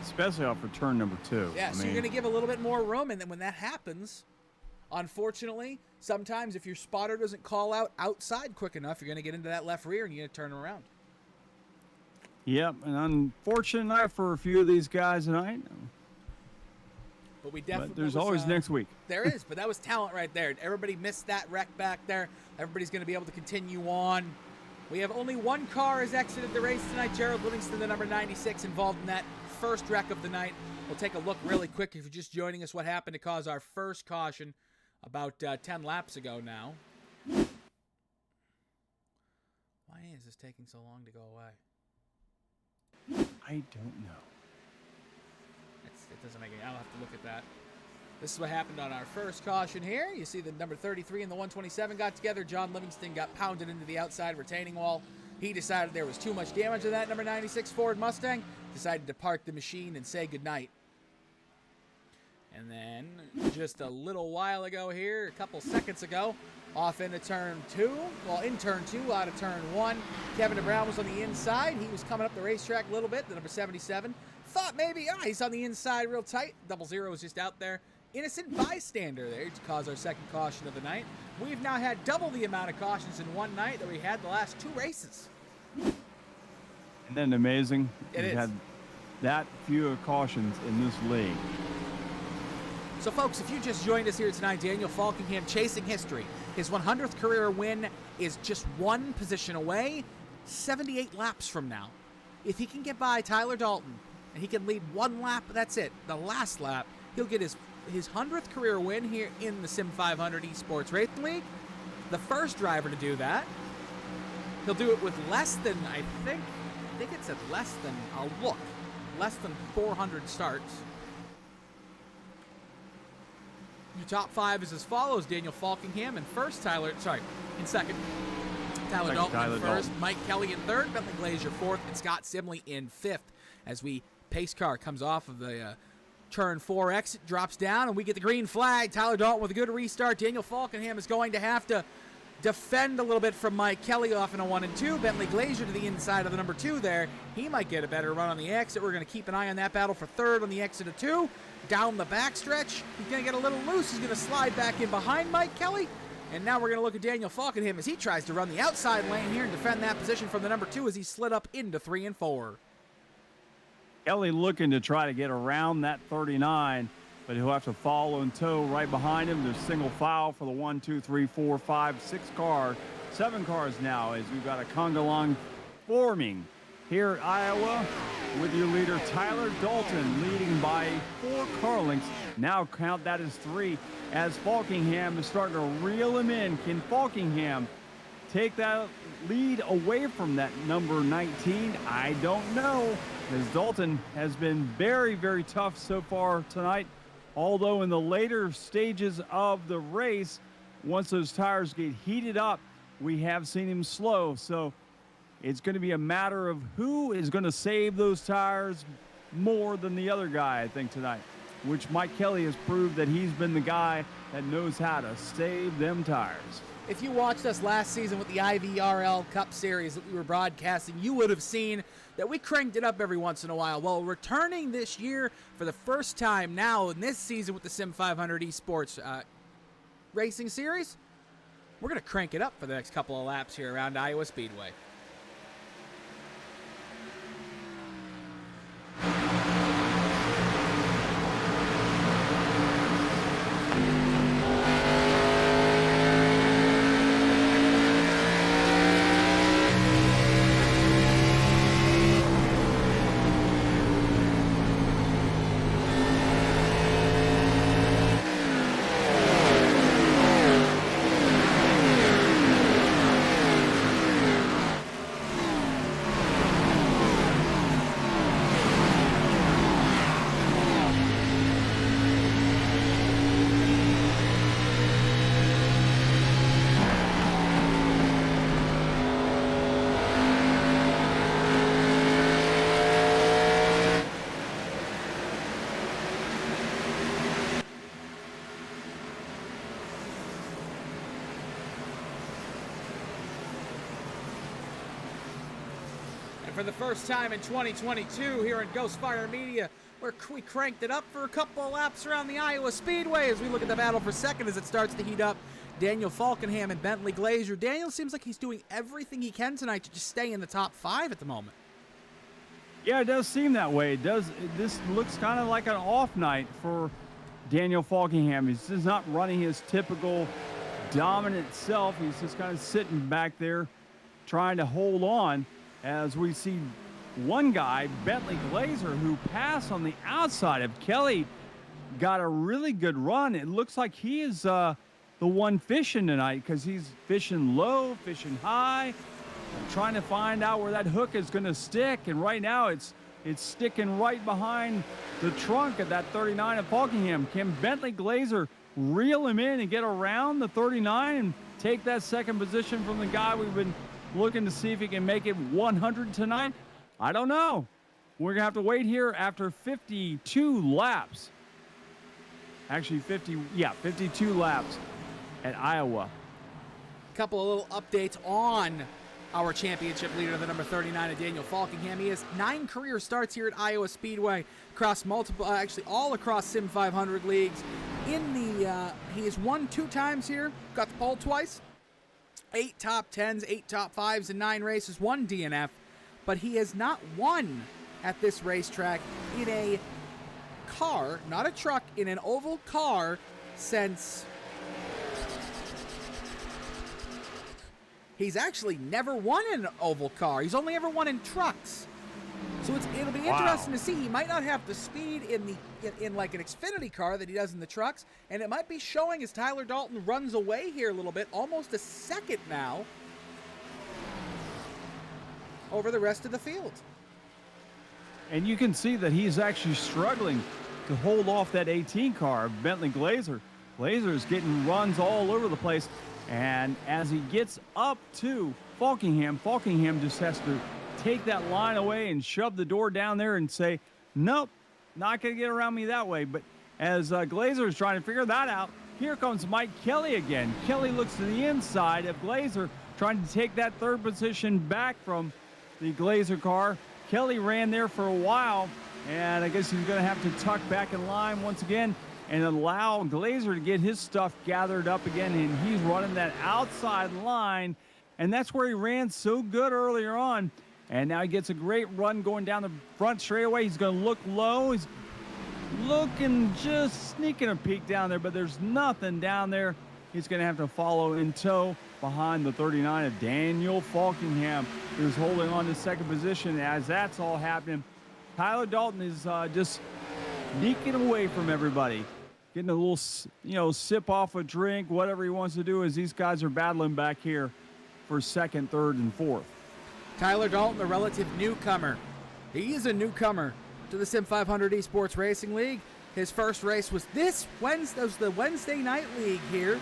S2: Especially off for turn number 2.
S3: Yeah, so you're going to give a little bit more room, and then when that happens, unfortunately, sometimes if your spotter doesn't call out outside quick enough, you're going to get into that left rear, and you're going to turn around.
S2: Yep, an unfortunate night for a few of these guys tonight.
S3: But we definitely.
S2: But there's always next week.
S3: There is, but that was talent right there. Everybody missed that wreck back there. Everybody's going to be able to continue on. We have only one car has exited the race tonight. Gerald Livingston, the number 96, involved in that first wreck of the night. We'll take a look really quick if you're just joining us what happened to cause our first caution about 10 laps ago now. Why is this taking so long to go away?
S2: I don't know.
S3: It doesn't make any. I'll have to look at that. This is what happened on our first caution here. You see the number 33 and the 127 got together. John Livingston got pounded into the outside retaining wall. He decided there was too much damage to that number 96 Ford Mustang. Decided to park the machine and say goodnight. And then just a little while ago here, a couple seconds ago, off into turn 2. Well, in turn 2, out of turn 1. Kevin DeBrown was on the inside. He was coming up the racetrack a little bit, the number 77. Thought maybe, he's on the inside real tight. 00 was just out there. Innocent bystander there to cause our second caution of the night. We've now had double the amount of cautions in one night that we had the last 2 races.
S2: Isn't that amazing?
S3: It is.
S2: Had that few cautions in this league.
S3: So, folks, if you just joined us here tonight, Daniel Falkingham chasing history. His 100th career win is just one position away, 78 laps from now. If he can get by Tyler Dalton and he can lead one lap, that's it. The last lap, he'll get his 100th career win here in the Sim500 Esports Racing League. The first driver to do that. He'll do it with less than, I think it said less than, I'll look, less than 400 starts. Your top 5 is as follows: Daniel Falkingham in first, in second. Tyler Dalton in first, Mike Kelly in third, Bentley Glazier fourth, and Scott Simley in fifth. As pace car comes off of the turn 4 exit, drops down, and we get the green flag. Tyler Dalton with a good restart. Daniel Falkingham is going to have to defend a little bit from Mike Kelly off in a 1 and 2. Bentley Glazier to the inside of the number 2 there. He might get a better run on the exit. We're going to keep an eye on that battle for third on the exit of 2. Down the backstretch, he's going to get a little loose. He's going to slide back in behind Mike Kelly. And now we're going to look at Daniel Falkingham as he tries to run the outside lane here and defend that position from the number 2 as he slid up into 3 and 4.
S2: Kelly looking to try to get around that 39, but he'll have to follow and tow right behind him. There's single file for the 1, 2, 3, 4, 5, 6 car, 7 cars now as we've got a conga line forming here at Iowa with your leader Tyler Dalton leading by 4 car lengths. Now count that as 3 as Falkingham is starting to reel him in. Can Falkingham take that lead away from that number 19? I don't know, as Dalton has been very, very tough so far tonight. Although in the later stages of the race, once those tires get heated up, we have seen him slow. So it's going to be a matter of who is going to save those tires more than the other guy, I think, tonight, which Mike Kelly has proved that he's been the guy that knows how to save them tires.
S3: If you watched us last season with the IVRL Cup Series that we were broadcasting, you would have seen that we cranked it up every once in a while. Well, returning this year for the first time now in this season with the Sim500 Esports Racing Series, we're going to crank it up for the next couple of laps here around Iowa Speedway. For the first time in 2022 here in Ghostfire Media, where we cranked it up for a couple of laps around the Iowa Speedway as we look at the battle for second as it starts to heat up. Daniel Falkingham and Bentley Glazier. Daniel seems like he's doing everything he can tonight to just stay in the top 5 at the moment.
S2: Yeah, it does seem that way. This looks kind of like an off night for Daniel Falkingham. He's just not running his typical dominant self. He's just kind of sitting back there trying to hold on as we see one guy, Bentley Glazer, who passed on the outside of Kelly, got a really good run. It looks like he is the one fishing tonight because he's fishing low, fishing high, trying to find out where that hook is going to stick. And right now it's sticking right behind the trunk of that 39 of Falkingham. Can Bentley Glazer reel him in and get around the 39 and take that second position from the guy we've been looking to see if he can make it 100 tonight? I don't know. We're going to have to wait here after 52 laps. Actually, 52 laps at Iowa.
S3: A couple of little updates on our championship leader, the number 39 of Daniel Falkingham. He has 9 career starts here at Iowa Speedway across multiple, actually all across Sim500 leagues. He has won 2 times here, got the pole twice, 8 top 10s, 8 top 5s, and 9 races, 1 DNF. But he has not won at this racetrack in a car, not a truck, in an oval car since... He's actually never won in an oval car. He's only ever won in trucks. So it'll be interesting to see. He might not have the speed in like an Xfinity car that he does in the trucks, and it might be showing as Tyler Dalton runs away here a little bit, almost a second now, over the rest of the field.
S2: And you can see that he's actually struggling to hold off that 18 car, Bentley Glazer. Glazer is getting runs all over the place. And as he gets up to Falkingham, Falkingham just has to take that line away and shove the door down there and say, nope, not going to get around me that way. But as Glazer is trying to figure that out, here comes Mike Kelly again. Kelly looks to the inside of Glazer, trying to take that third position back from the Glazer car. Kelly ran there for a while, and I guess he's going to have to tuck back in line once again and allow Glazer to get his stuff gathered up again, and he's running that outside line, and that's where he ran so good earlier on. And now he gets a great run going down the front straightaway. He's going to look low. He's looking, just sneaking a peek down there, but there's nothing down there. He's going to have to follow in tow behind the 39 of Daniel Falkingham, who's holding on to second position. As that's all happening, Tyler Dalton is just sneaking away from everybody, getting a little, sip off a drink, whatever he wants to do, as these guys are battling back here for second, third, and fourth.
S3: Tyler Dalton, the relative newcomer. He is a newcomer to the Sim500 Esports Racing League. His first race was this Wednesday, the Wednesday night league here.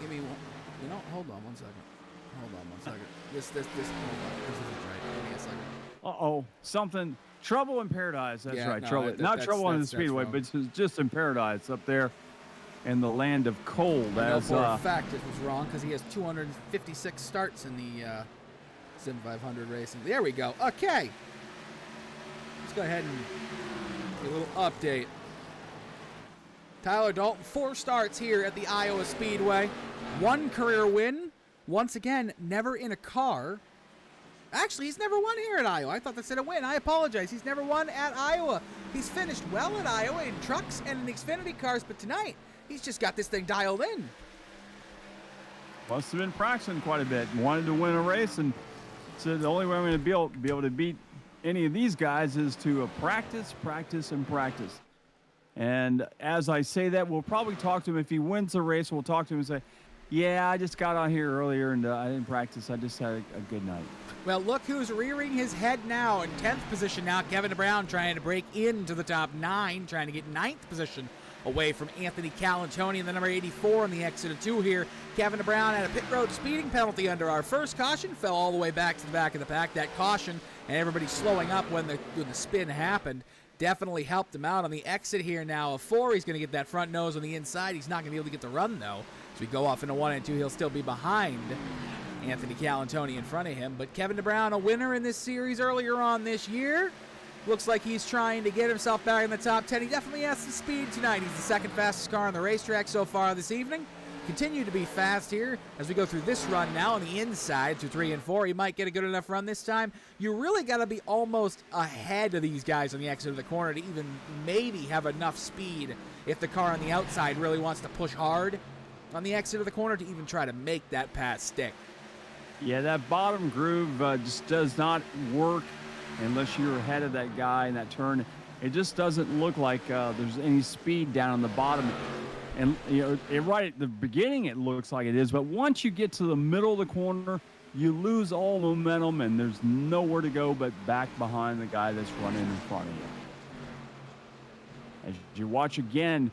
S3: Give me one. Hold on one second. This isn't right. Give me a second.
S2: Something. Trouble in paradise. That's right.
S3: No,
S2: Trouble. Not trouble on the speedway, but just in paradise up there in the land of cold.
S3: I know for a fact it was wrong because he has 256 starts in the Sim500 Racing. There we go. Okay. Let's go ahead and do a little update. Tyler Dalton, 4 starts here at the Iowa Speedway. 1 career win. Once again, never in a car. Actually, he's never won here at Iowa. I thought that said a win. I apologize. He's never won at Iowa. He's finished well at Iowa in trucks and in Xfinity cars, but tonight, he's just got this thing dialed in.
S2: Must have been practicing quite a bit. Wanted to win a race and said the only way I'm going to be able to beat any of these guys is to practice, practice, and practice. And as I say that, we'll probably talk to him. If he wins the race, we'll talk to him and say, yeah, I just got on here earlier and I didn't practice. I just had a good night.
S3: Well, look who's rearing his head now in 10th position now. Kevin Brown trying to break into the top 9, trying to get 9th position away from Anthony Calantoni in the number 84 on the exit of 2 here. Kevin Brown had a pit road speeding penalty under our first caution, fell all the way back to the back of the pack. That caution and everybody slowing up when the spin happened definitely helped him out on the exit here now of 4. He's going to get that front nose on the inside. He's not going to be able to get the run, though. As we go off into 1 and 2, he'll still be behind Anthony Calantoni in front of him. But Kevin Brown, a winner in this series earlier on this year. Looks like he's trying to get himself back in the top 10. He definitely has some speed tonight. He's the second fastest car on the racetrack so far this evening. continue to be fast here as we go through this run now on the inside through 3 and 4. He might get a good enough run this time. You really got to be almost ahead of these guys on the exit of the corner to even maybe have enough speed if the car on the outside really wants to push hard on the exit of the corner to even try to make that pass stick.
S2: Yeah, that bottom groove just does not work unless you're ahead of that guy in that turn. It just doesn't look like there's any speed down on the bottom. And, right at the beginning it looks like it is, but once you get to the middle of the corner, you lose all momentum, and there's nowhere to go but back behind the guy that's running in front of you. As you watch again,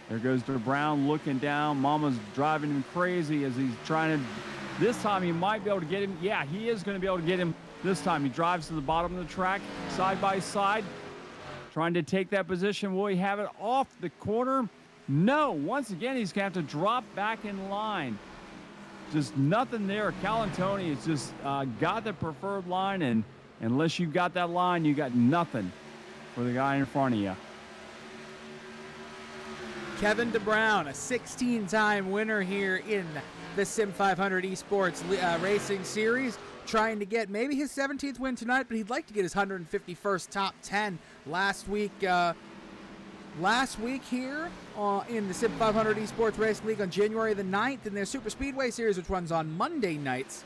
S2: there goes to Brown looking down. Mama's driving him crazy as he's trying to. This time he might be able to get him. Yeah, he is going to be able to get him this time. He drives to the bottom of the track, side by side, trying to take that position. Will he have it off the corner? No. Once again, he's going to have to drop back in line. Just nothing there. Calantoni has just got the preferred line, and unless you got that line, you got nothing for the guy in front of you.
S3: Kevin DeBrown, a 16-time winner here in the Sim500 Esports Racing Series, trying to get maybe his 17th win tonight, but he'd like to get his 151st top 10 last week. Last week here in the Sim500 Esports Racing League on January the 9th in their Super Speedway Series, which runs on Monday nights.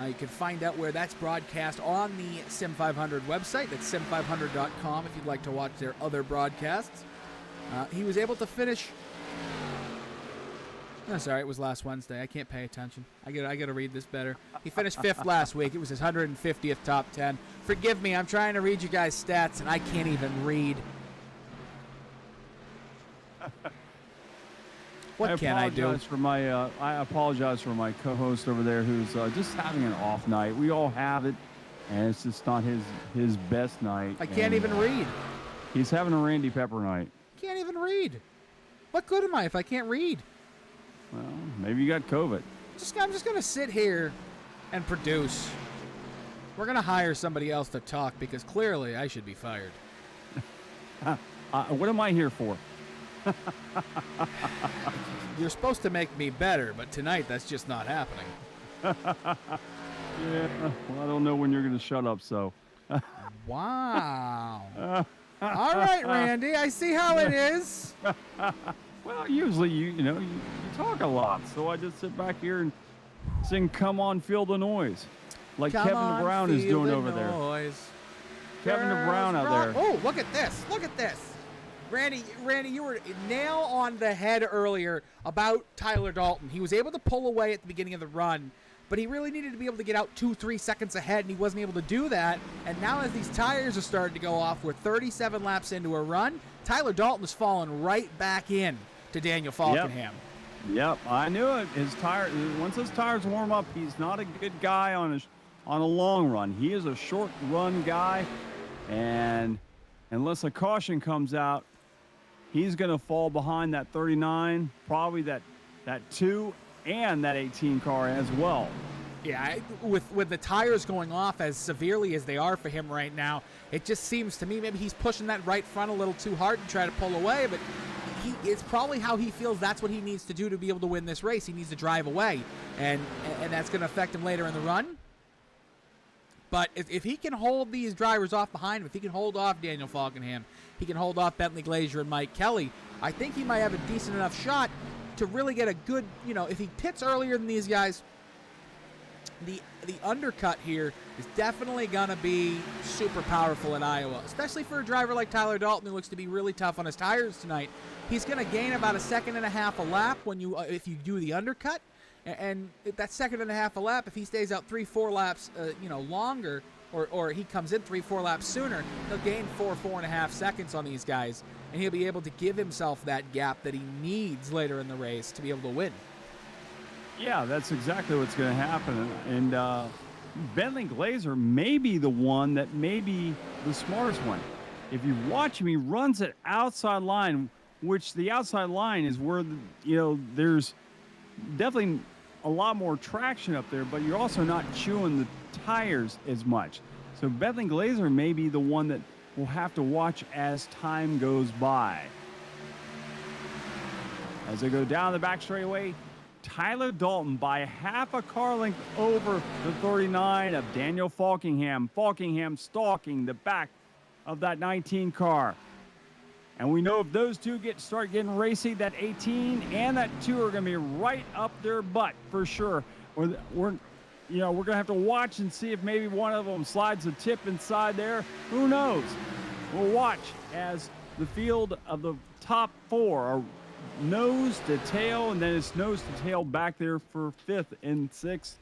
S3: You can find out where that's broadcast on the Sim500 website. That's sim500.com if you'd like to watch their other broadcasts. He was able to finish. Oh, sorry, it was last Wednesday. I can't pay attention. I gotta read this better. He finished 5th last week. It was his 150th top 10. Forgive me, I'm trying to read you guys' stats, and I can't even read. What can I do?
S2: I apologize for my co-host over there who's just having an off night. We all have it, and it's just not his best night.
S3: I can't even read.
S2: He's having a Randy Pepper night.
S3: Can't even read. What good am I if I can't read?
S2: Well, maybe you got COVID.
S3: I'm just going to sit here and produce. We're going to hire somebody else to talk because clearly I should be fired.
S2: What am I here for?
S3: You're supposed to make me better, but tonight that's just not happening.
S2: Yeah, well, I don't know when you're going to shut up, so.
S3: Wow. All right, Randy, I see how it is.
S2: Well, usually you talk a lot, so I just sit back here and sing "Come On, Feel the Noise," like Kevin DeBrown is doing over there. Kevin DeBrown out there.
S3: Oh, look at this! Look at this! Randy, you were nail on the head earlier about Tyler Dalton. He was able to pull away at the beginning of the run, but he really needed to be able to get out 2-3 seconds ahead, and he wasn't able to do that. And now as these tires are starting to go off, we're 37 laps into a run, Tyler Dalton is falling right back in to Daniel Falkenham.
S2: Yep, I knew it. Once his tires warm up, he's not a good guy on a long run. He is a short run guy, and unless a caution comes out, he's going to fall behind that 39, probably that 2 and that 18 car as well.
S3: Yeah, with the tires going off as severely as they are for him right now, it just seems to me maybe he's pushing that right front a little too hard to try to pull away, but it's probably how he feels that's what he needs to do to be able to win this race. He needs to drive away, and that's going to affect him later in the run. But if he can hold these drivers off behind him, if he can hold off Daniel Falkenham, he can hold off Bentley Glazier and Mike Kelly, I think he might have a decent enough shot to really get a good, if he pits earlier than these guys, the undercut here is definitely going to be super powerful at Iowa, especially for a driver like Tyler Dalton who looks to be really tough on his tires tonight. He's going to gain about 1.5 seconds a lap if you do the undercut. And that 1.5 seconds a lap, if he stays out 3-4 laps, longer, or he comes in 3-4 laps sooner, he'll gain 4.5 seconds on these guys, and he'll be able to give himself that gap that he needs later in the race to be able to win.
S2: Yeah, that's exactly what's going to happen. And Bentley Glazier may be the one that may be the smartest one. If you watch him, he runs at outside line, which the outside line is where there's definitely a lot more traction up there, but you're also not chewing the tires as much. So Bentley Glazier may be the one that we'll have to watch as time goes by. as they go down the back straightaway. Tyler Dalton by half a car length over the 39 of Daniel Falkingham. Falkingham stalking the back of that 19 car. And we know if those two start getting racy, that 18 and that 2 are going to be right up their butt for sure. We're going to have to watch and see if maybe one of them slides a tip inside there. Who knows? We'll watch as the field of the top 4 are nose to tail, and then it's nose to tail back there for 5th and 6th,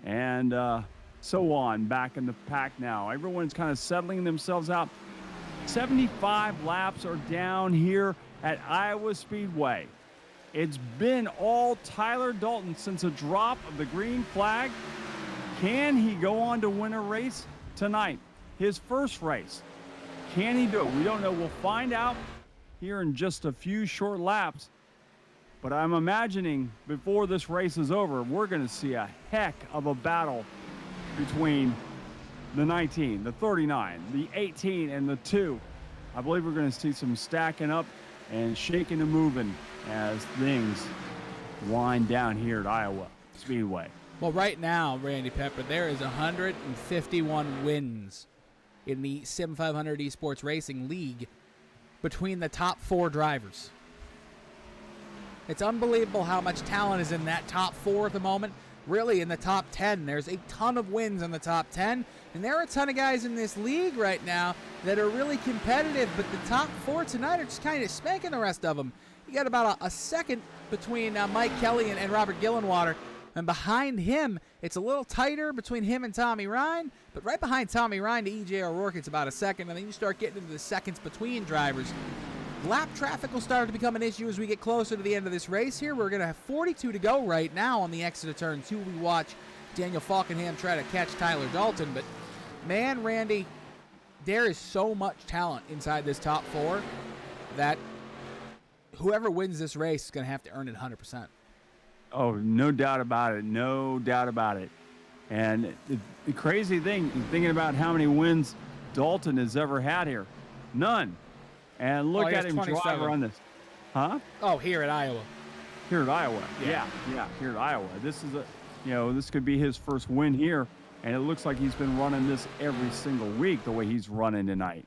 S2: and so on back in the pack now. Everyone's kind of settling themselves out. 75 laps are down here at Iowa Speedway. It's been all Tyler Dalton since a drop of the green flag. Can he go on to win a race tonight? His first race. Can he do it? We don't know. We'll find out here in just a few short laps. But I'm imagining before this race is over, we're going to see a heck of a battle between the 19, the 39, the 18, and the 2. I believe we're going to see some stacking up and shaking and moving as things wind down here at Iowa Speedway.
S3: Well, right now, Randy Pepper, there is 151 wins in the Sim500 Esports Racing League between the top 4 drivers. It's unbelievable how much talent is in that top 4 at the moment. Really, in the top 10, there's a ton of wins in the top 10, and there are a ton of guys in this league right now that are really competitive, but the top 4 tonight are just kind of spanking the rest of them. You got about a second between Mike Kelly and Robert Gillenwater, and behind him, it's a little tighter between him and Tommy Ryan, but right behind Tommy Ryan to E.J. O'Rourke, it's about a second, and then you start getting into the seconds between drivers. Lap traffic will start to become an issue as we get closer to the end of this race here. We're going to have 42 to go right now on the exit of turn 2. We watch Daniel Falkingham try to catch Tyler Dalton, but man, Randy, there is so much talent inside this top 4 that whoever wins this race is going to have to earn it 100%.
S2: Oh, no doubt about it. No doubt about it. And the crazy thing, thinking about how many wins Dalton has ever had here. None. And look at him drive on this. Huh?
S3: Oh, here at Iowa.
S2: Here at Iowa. Yeah, here at Iowa. This is this could be his first win here. And it looks like he's been running this every single week the way he's running tonight.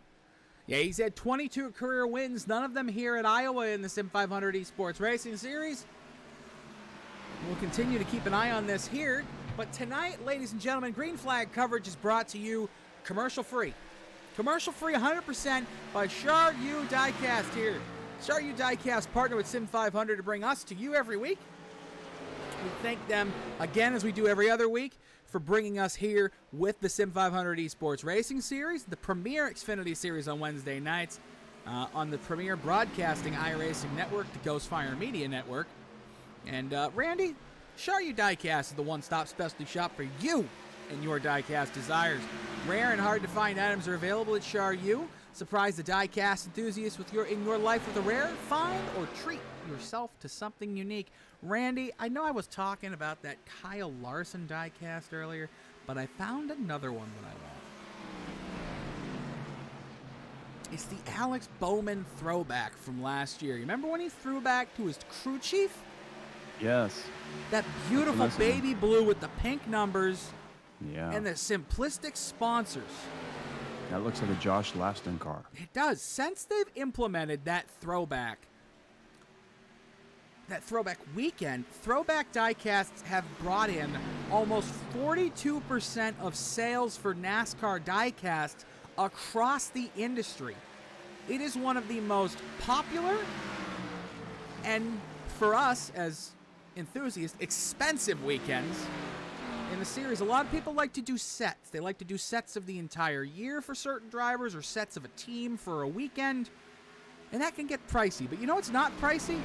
S3: Yeah, he's had 22 career wins, none of them here at Iowa in the Sim500 Esports Racing Series. We'll continue to keep an eye on this here. But tonight, ladies and gentlemen, Green Flag coverage is brought to you commercial-free. Commercial-free 100% by Sharue Diecast here. Sharue Diecast partner with Sim500 to bring us to you every week. We thank them, again, as we do every other week, for bringing us here with the Sim500 Esports Racing Series, the premier Xfinity Series on Wednesday nights, on the premier broadcasting iRacing network, the Ghostfire Media Network. And Randy, Sharue Diecast is the one-stop specialty shop for you and your diecast desires. Rare and hard-to-find items are available at Sharue. Surprise the diecast enthusiast in your life with a rare, find, or treat yourself to something unique. Randy, I know I was talking about that Kyle Larson diecast earlier, but I found another one that I love. It's the Alex Bowman throwback from last year. You remember when he threw back to his crew chief?
S2: Yes.
S3: That beautiful baby blue with the pink numbers.
S2: Yeah.
S3: And the simplistic sponsors.
S2: That looks like a Josh Laston car.
S3: It does. Since they've implemented that throwback weekend, throwback diecasts have brought in almost 42% of sales for NASCAR diecasts across the industry. It is one of the most popular and, for us as enthusiasts, expensive weekends in the series. A lot of people like to do sets. They like to do sets of the entire year for certain drivers or sets of a team for a weekend. And that can get pricey. But you know what's not pricey?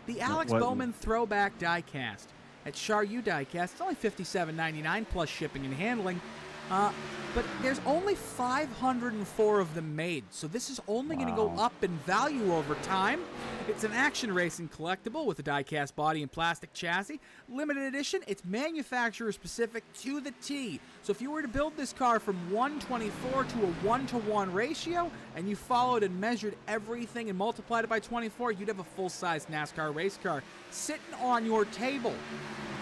S3: The Alex Bowman throwback diecast at Sharue Diecast. It's only $57.99 plus shipping and handling. But there's only 504 of them made, so this is only going to go up in value over time. It's an action racing collectible with a die-cast body and plastic chassis. Limited edition, it's manufacturer specific to the T. So if you were to build this car from 124 to a 1-to-1 ratio, and you followed and measured everything and multiplied it by 24, you'd have a full-size NASCAR race car sitting on your table.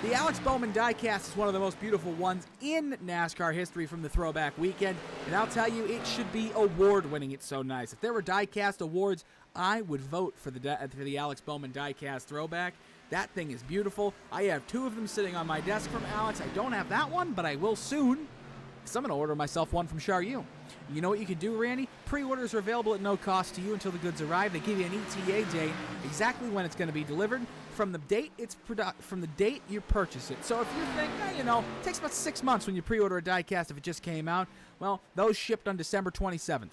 S3: The Alex Bowman Diecast is one of the most beautiful ones in NASCAR history from the throwback weekend, and I'll tell you, it should be award-winning. It's so nice. If there were Diecast awards, I would vote for the Alex Bowman Diecast throwback. That thing is beautiful. I have 2 of them sitting on my desk from Alex. I don't have that one, but I will soon. So I'm going to order myself one from Sharue. You know what you can do, Randy? Pre-orders are available at no cost to you until the goods arrive. They give you an ETA date, exactly when it's going to be delivered, from the date from the date you purchase it. So if you think, it takes about 6 months when you pre-order a diecast if it just came out, well, those shipped on December 27th.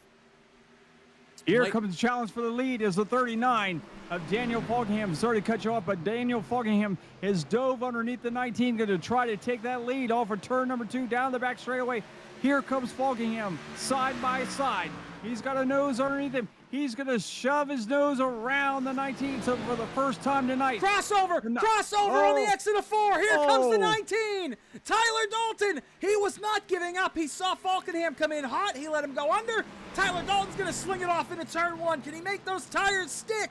S2: Here comes the challenge for the lead is the 39 of Daniel Faulkingham. Sorry to cut you off, but Daniel Faulkingham has dove underneath the 19, going to try to take that lead off of turn number 2 down the back straightaway. Here comes Faulkingham side by side. He's got a nose underneath him. He's going to shove his nose around the 19 so for the first time tonight.
S3: Crossover on the exit of 4. Here comes the 19. Tyler Dalton. He was not giving up. He saw Faulkingham come in hot. He let him go under. Tyler Dalton's going to swing it off into turn 1. Can he make those tires stick?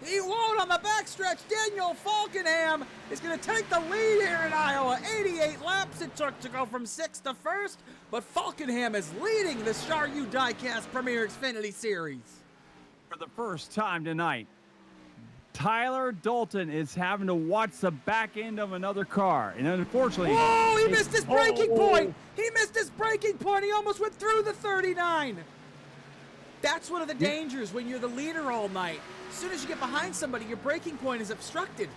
S3: He won't on the backstretch. Daniel Faulkingham is going to take the lead here in Iowa. 88 laps it took to go from 6th to 1st, but Faulkingham is leading the Sharue Diecast Premier Xfinity Series.
S2: For the first time tonight, Tyler Dalton is having to watch the back end of another car, and unfortunately...
S3: Whoa, he missed his braking point! He missed his braking point! He almost went through the 39! That's one of the dangers when you're the leader all night. As soon as you get behind somebody, your braking point is obstructed.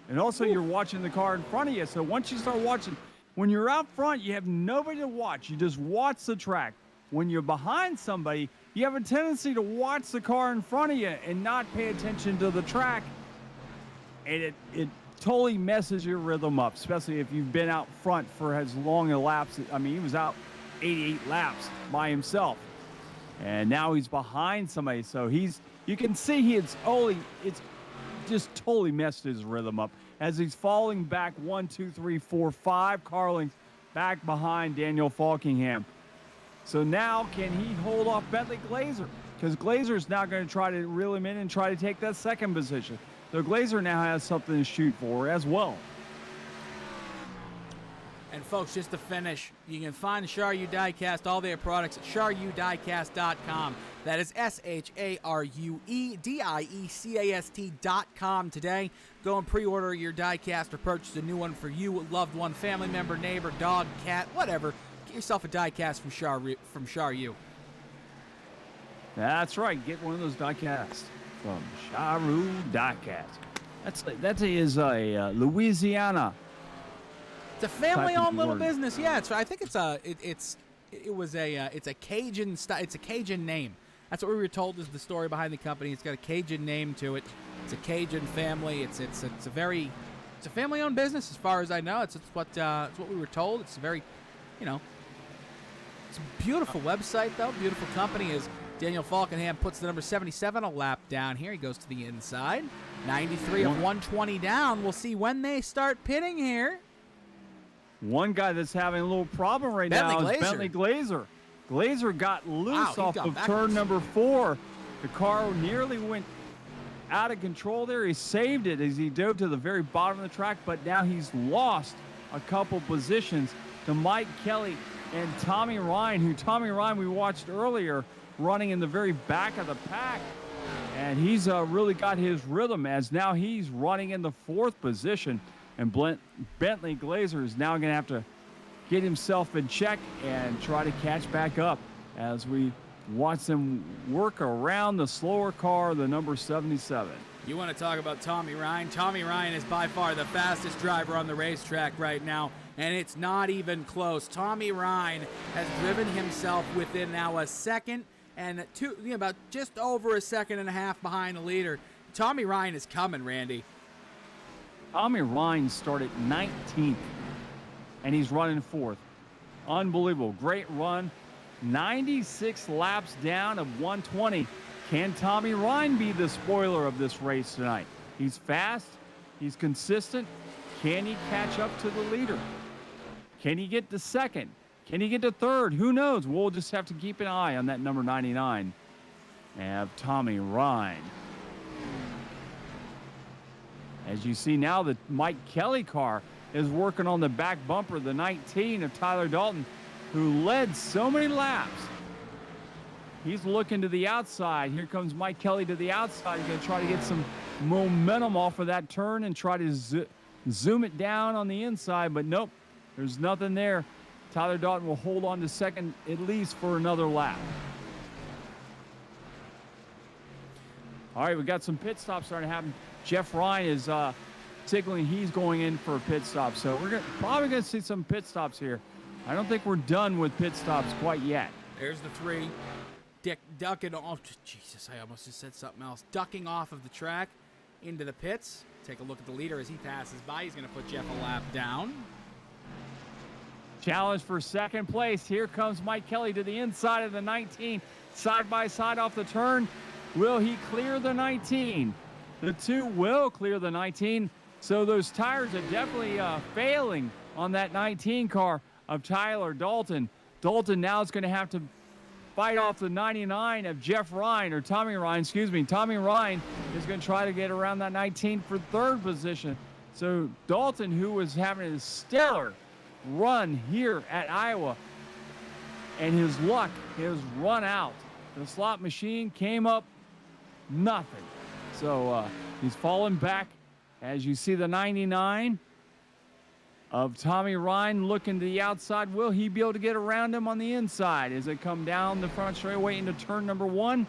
S2: And also, you're watching the car in front of you. So once you start watching, when you're out front, you have nobody to watch. You just watch the track. When you're behind somebody, you have a tendency to watch the car in front of you and not pay attention to the track. And it totally messes your rhythm up, especially if you've been out front for as long a laps. I mean, he was out 88 laps by himself. And now he's behind somebody, so you can see it's just totally messed his rhythm up as he's falling back 1, 2, 3, 4, 5 car lengths back behind Daniel Faulkingham. So now can he hold off Bentley Glazer? Because Glazer's now going to try to reel him in and try to take that second position. So Glazer now has something to shoot for as well.
S3: And folks, just to finish, you can find Sharue Diecast, all their products at SharueDiecast.com. That is SharueDiecast.com today. Go and pre-order your diecast or purchase a new one for you, a loved one, family member, neighbor, dog, cat, whatever. Get yourself a diecast from Sharue.
S2: That's right. Get one of those diecasts from Sharue Diecast. That is a Louisiana.
S3: It's a family-owned little business. Yeah, I think it's a Cajun it's a Cajun name. That's what we were told is the story behind the company. It's got a Cajun name to it. It's a Cajun family. It's a family-owned business as far as I know. It's what we were told. It's a very, it's a beautiful website though. Beautiful company. As Daniel Faulkingham puts the number 77 a lap down here. He goes to the inside. 93 of 120 down. We'll see when they start pitting here.
S2: One guy that's having a little problem right now is Bentley Glazer. Glazer got loose off of turn number 4. The car nearly went out of control there. He saved it as he dove to the very bottom of the track, but now he's lost a couple positions to Mike Kelly and Tommy Ryan, we watched earlier running in the very back of the pack. And he's really got his rhythm as now he's running in the 4th position. And Bentley Glazer is now going to have to get himself in check and try to catch back up as we watch them work around the slower car, the number 77.
S3: You want to talk about Tommy Ryan? Tommy Ryan is by far the fastest driver on the racetrack right now, and it's not even close. Tommy Ryan has driven himself within now a second and about just over a second and a half behind the leader. Tommy Ryan is coming, Randy.
S2: Tommy Ryan started 19th and he's running fourth. Unbelievable. Great run. 96 laps down of 120. Can Tommy Ryan be the spoiler of this race tonight? He's fast. He's consistent. Can he catch up to the leader? Can he get to second? Can he get to third? Who knows? We'll just have to keep an eye on that number 99 of Tommy Ryan. As you see now, the Mike Kelly car is working on the back bumper, the 19 of Tyler Dalton, who led so many laps. He's looking to the outside. Here comes Mike Kelly to the outside. He's going to try to get some momentum off of that turn and try to zoom it down on the inside, but nope, there's nothing there. Tyler Dalton will hold on to second at least for another lap. All right, we got some pit stops starting to happen. Jeff Ryan is signaling he's going in for a pit stop, so we're probably going to see some pit stops here. I don't think we're done with pit stops quite yet.
S3: There's the three. Dick ducking off. Jesus, I almost just said something else. Ducking off of the track into the pits. Take a look at the leader as he passes by. He's going to put Jeff a lap down.
S2: Challenge for second place. Here comes Mike Kelly to the inside of the 19. Side by side off the turn. Will he clear the 19? The 2 will clear the 19. So those tires are definitely failing on that 19 car of Tyler Dalton. Dalton now is going to have to fight off the 99 of Jeff Ryan, or Tommy Ryan, excuse me. Tommy Ryan is going to try to get around that 19 for third position. So Dalton, who was having a stellar run here at Iowa, and his luck has run out. The slot machine came up nothing. So he's fallen back. As you see the 99 of Tommy Ryan looking to the outside. Will he be able to get around him on the inside as they come down the front straightaway into turn number 1?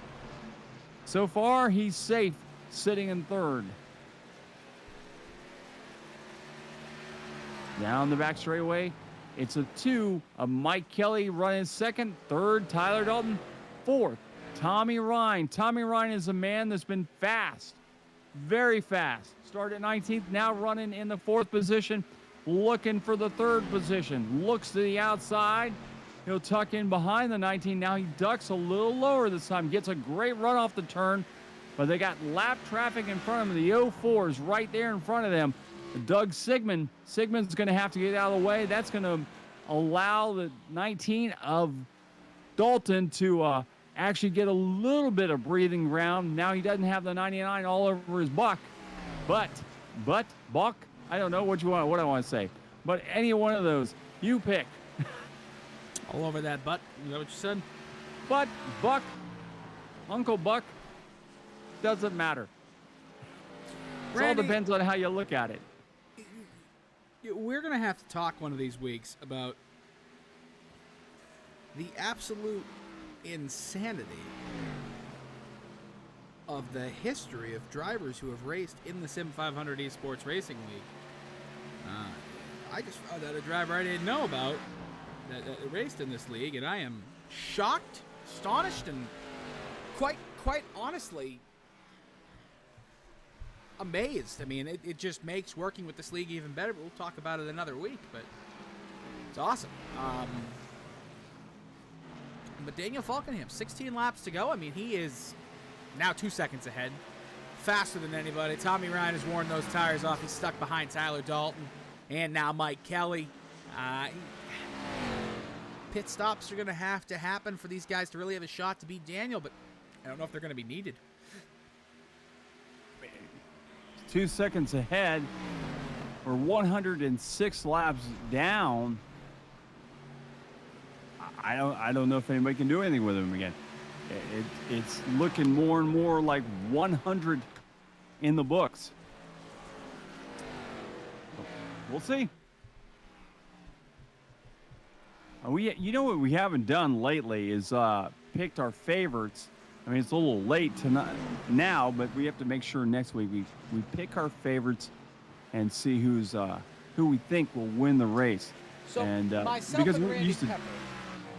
S2: So far, he's safe, sitting in third. Down the back straightaway, it's a 2 of Mike Kelly running second. Third, Tyler Dalton. Fourth, Tommy Ryan. Tommy Ryan is a man that's been fast, very fast. Started 19th, now running in the 4th position, looking for the 3rd position. Looks to the outside. He'll tuck in behind the 19. Now he ducks a little lower this time. Gets a great run off the turn, but they got lap traffic in front of them. The 04's right there in front of them. Doug Sigmund. Sigmund's going to have to get out of the way. That's going to allow the 19 of Dalton to actually get a little bit of breathing ground. Now he doesn't have the 99 all over his buck. But, Buck, I don't know what I want to say. But any one of those, you pick.
S3: All over that butt. Is that what you said?
S2: But, Buck, Uncle Buck, doesn't matter. It all depends on how you look at it.
S3: We're going to have to talk one of these weeks about the absolute insanity of the history of drivers who have raced in the Sim500 Esports Racing League. I just found out a driver I didn't know about that raced in this league, and I am shocked, astonished, and quite honestly amazed. I mean, it just makes working with this league even better. We'll talk about it another week, but it's awesome. But Daniel Falkenham, 16 laps to go. I mean, he is now 2 seconds ahead. Faster than anybody. Tommy Ryan has worn those tires off. He's stuck behind Tyler Dalton and now Mike Kelly. Pit stops are going to have to happen for these guys to really have a shot to beat Daniel, but I don't know if they're going to be needed.
S2: 2 seconds ahead. We're 106 laps down. I don't know if anybody can do anything with him again. It's looking more and more like 100 in the books. We'll see. You know what we haven't done lately is picked our favorites. I mean, it's a little late now, but we have to make sure next week we pick our favorites and see who we think will win the race.
S3: So
S2: and
S3: myself
S2: because
S3: and
S2: we
S3: Randy
S2: used to
S3: Pepper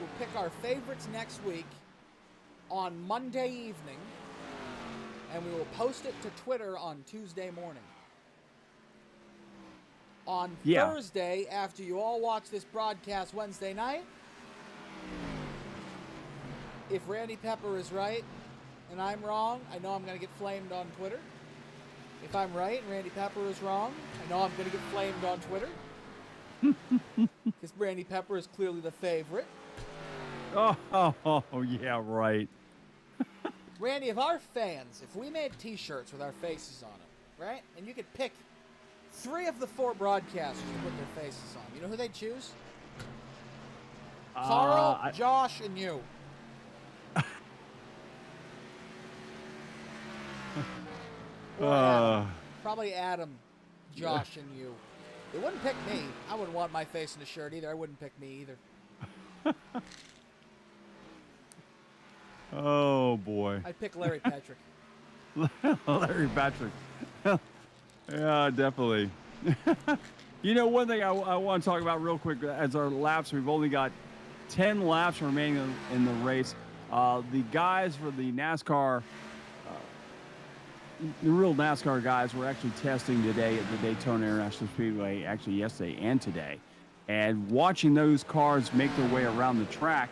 S3: will pick our favorites next week on Monday evening, and we will post it to Twitter on Tuesday morning. On
S2: Yeah.
S3: Thursday, after you all watch this broadcast Wednesday night, if Randy Pepper is right and I'm wrong, I know I'm going to get flamed on Twitter. If I'm right and Randy Pepper is wrong, I know I'm going to get flamed on Twitter. Because Randy Pepper is clearly the favorite.
S2: Oh, yeah, right.
S3: Randy, if our fans, if we made t-shirts with our faces on them, right? And you could pick 3 of the 4 broadcasters to put their faces on. You know who they'd choose? Carl, Josh, and you. Adam. Probably Adam, Josh, and you. They wouldn't pick me. I wouldn't want my face in a shirt either. I wouldn't pick me either.
S2: Oh, boy.
S3: I'd pick Larry Patrick.
S2: Larry Patrick. Yeah, definitely. You know, one thing I want to talk about real quick as our laps, we've only got 10 laps remaining in the race. The guys for the NASCAR, the real NASCAR guys were actually testing today at the Daytona International Speedway, actually yesterday and today. And watching those cars make their way around the track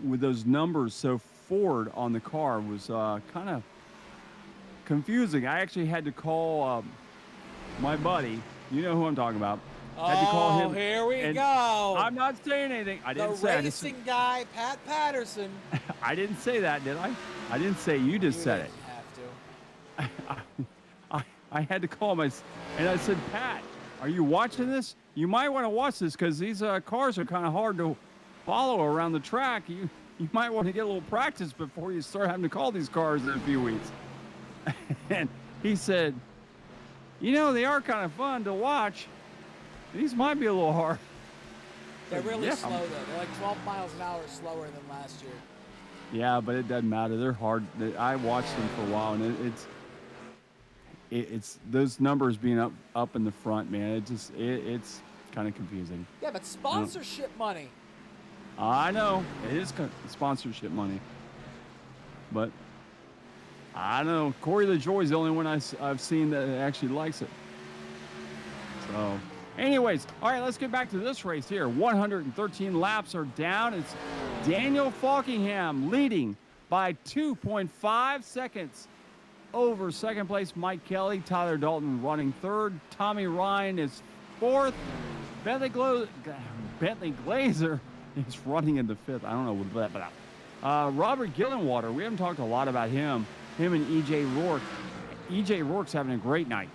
S2: with those numbers so forward on the car was kind of confusing. I actually had to call my buddy. You know who I'm talking about. Had to call him.
S3: Here we
S2: and
S3: go.
S2: I'm not saying anything. I didn't say.
S3: The racing guy, Pat Patterson.
S2: I didn't say that, did I? I didn't say. You just said it.
S3: Have to.
S2: I had to call him, and I said, Pat, are you watching this? You might want to watch this because these cars are kind of hard to follow around the track. You might want to get a little practice before you start having to call these cars in a few weeks. And he said, you know, they are kind of fun to watch. These might be a little hard.
S3: They're really slow, though. They're like 12 miles an hour slower than last year.
S2: Yeah, but it doesn't matter. They're hard. I watched them for a while, and it's those numbers being up in the front, man. It's kind of confusing.
S3: Yeah, but sponsorship money.
S2: I know it is sponsorship money, but I don't know. Corey LaJoy is the only one I've seen that actually likes it. So, anyways, all right, let's get back to this race here. 113 laps are down. It's Daniel Falkingham leading by 2.5 seconds over second place Mike Kelly. Tyler Dalton running third. Tommy Ryan is fourth. Bentley Glazer is running in the fifth. I don't know what that, but Robert Gillenwater, we haven't talked a lot about him. Him and E.J. Rourke. E.J. Rourke's having a great night.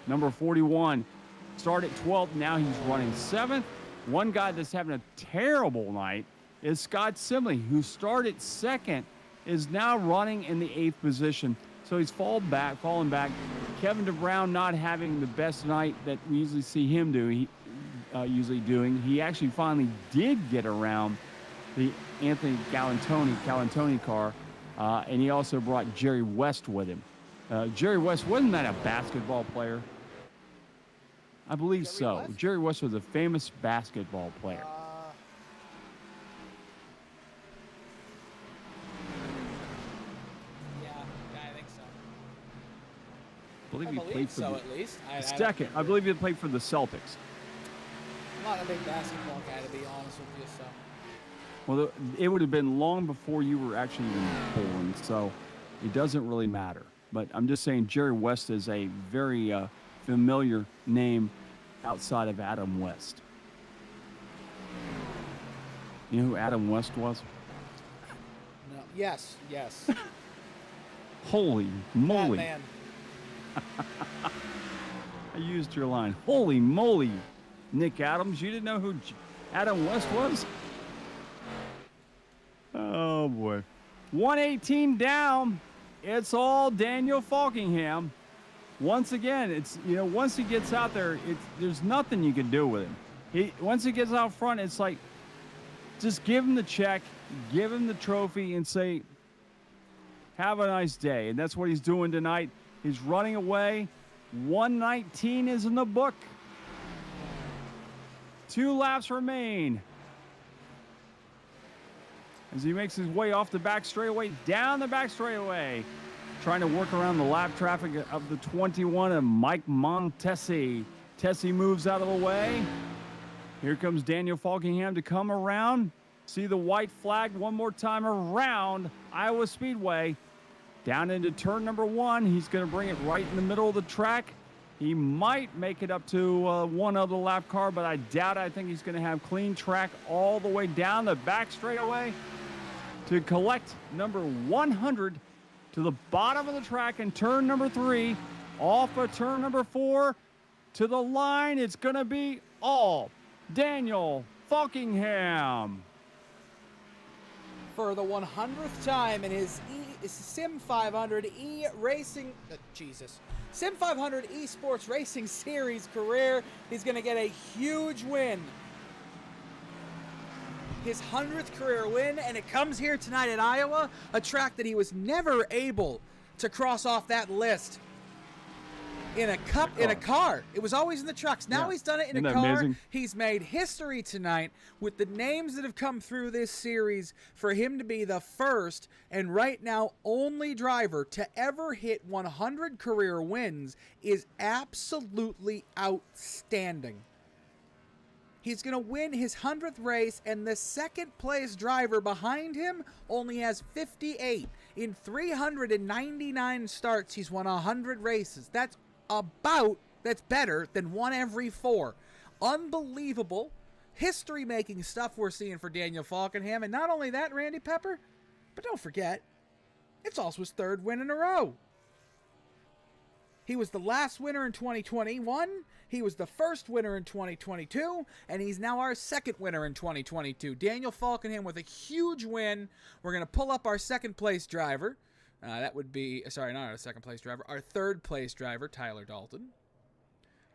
S2: Number 41. Started 12th, now he's running 7th. One guy that's having a terrible night is Scott Simley, who started 2nd, is now running in the 8th position. So he's fallen back. Kevin DeBrown not having the best night that we usually see him do. He actually finally did get around the Anthony Galantoni car, and he also brought Jerry West with him. Jerry West, wasn't that a basketball player? I believe so.
S3: West?
S2: Jerry West was a famous basketball player.
S3: Yeah, I think so.
S2: I believe he played
S3: believe
S2: for
S3: so,
S2: the
S3: at least.
S2: second. I believe he played for the Celtics.
S3: I'm not a big basketball guy, to be honest with you, so.
S2: Well, it would have been long before you were actually even born, so it doesn't really matter. But I'm just saying Jerry West is a very familiar name outside of Adam West. You know who Adam West was?
S3: No. Yes.
S2: Holy moly.
S3: Batman.
S2: I used your line. Holy moly, Nick Adams. You didn't know who Adam West was? Oh, boy. 118 down. It's all Daniel Falkingham. Once again, it's, you know, once he gets out there, there's nothing you can do with him. Once he gets out front, it's like, just give him the check, give him the trophy, and say, have a nice day. And that's what he's doing tonight. He's running away. 119 is in the book. 2 laps remain. As he makes his way off the back straightaway, down the back straightaway, trying to work around the lap traffic of the 21 of Mike Montesi Tessie moves out of the way. Here comes Daniel Falkingham to come around. See the white flag one more time around Iowa Speedway. Down into turn number 1. He's going to bring it right in the middle of the track. He might make it up to one other lap car, but I doubt it. I think he's going to have clean track all the way down the back straightaway to collect number 100 to the bottom of the track in turn number 3. Off of turn number 4 to the line. It's going to be all Daniel Falkingham.
S3: For the 100th time in his Sim500 E-Racing, Sim500 Esports Racing Series career, he's going to get a huge win. His 100th career win, and it comes here tonight at Iowa, a track that he was never able to cross off that list in a car. It was always in the trucks. Now he's done it in a car. Amazing? He's made history tonight with the names that have come through this series for him to be the first and right now only driver to ever hit 100 career wins is absolutely outstanding. He's going to win his 100th race, and the second place driver behind him only has 58. In 399 starts, he's won 100 races. That's better than 1 every 4. Unbelievable history-making stuff we're seeing for Daniel Falkingham. And not only that, Randy Pepper, but don't forget, it's also his 3rd win in a row. He was the last winner in 2021. He was the first winner in 2022. And he's now our 2nd winner in 2022. Daniel Falkingham with a huge win. We're going to pull up our 2nd place driver. That would be, sorry, not our 2nd place driver, our 3rd place driver, Tyler Dalton.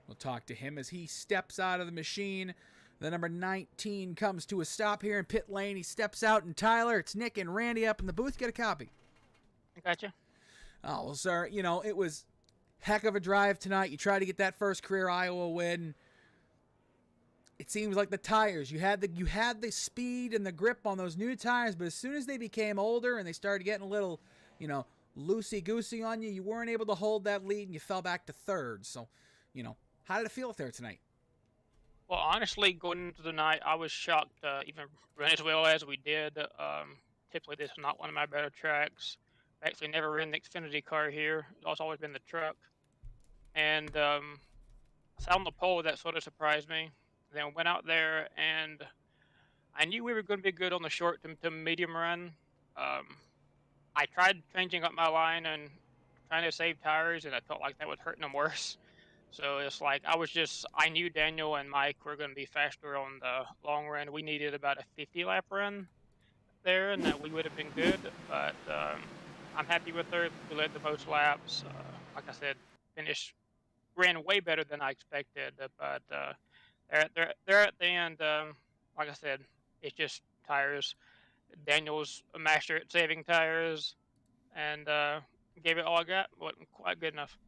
S3: We'll talk to him as he steps out of the machine. The number 19 comes to a stop here in pit lane. He steps out, and Tyler, it's Nick and Randy up in the booth. Get a copy.
S5: I gotcha.
S3: Oh, well, sir, you know, it was heck of a drive tonight. You tried to get that first career Iowa win. It seems like the tires, you had the speed and the grip on those new tires, but as soon as they became older and they started getting a little, loosey-goosey on you, you weren't able to hold that lead and you fell back to 3rd. So, how did it feel there tonight?
S5: Well, honestly, going into the night, I was shocked even run as well as we did. Typically, this is not one of my better tracks. I actually never ran the Xfinity car here. It's always been the truck. And I sat on the pole, that sort of surprised me. Then went out there, and I knew we were going to be good on the short to medium run. I tried changing up my line and trying to save tires, and I felt like that was hurting them worse. So it's like I knew Daniel and Mike were going to be faster on the long run. We needed about a 50-lap run there, and that we would have been good. But I'm happy with her. We led the most laps. Like I said, ran way better than I expected. But they're at the end. Like I said, it's just tires. Daniel's a master at saving tires, and gave it all I got. Wasn't quite good enough.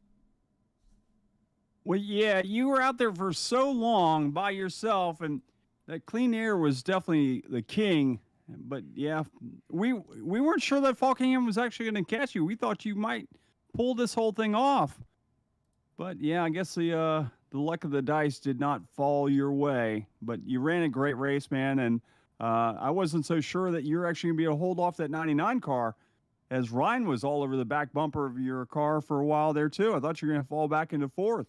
S2: Well, yeah, you were out there for so long by yourself, and that clean air was definitely the king. But yeah, we weren't sure that Falkingham was actually going to catch you. We thought you might pull this whole thing off. But yeah, I guess the luck of the dice did not fall your way. But you ran a great race, man, and I wasn't so sure that you're actually going to be able to hold off that 99 car, as Ryan was all over the back bumper of your car for a while there too. I thought you were going to fall back into 4th.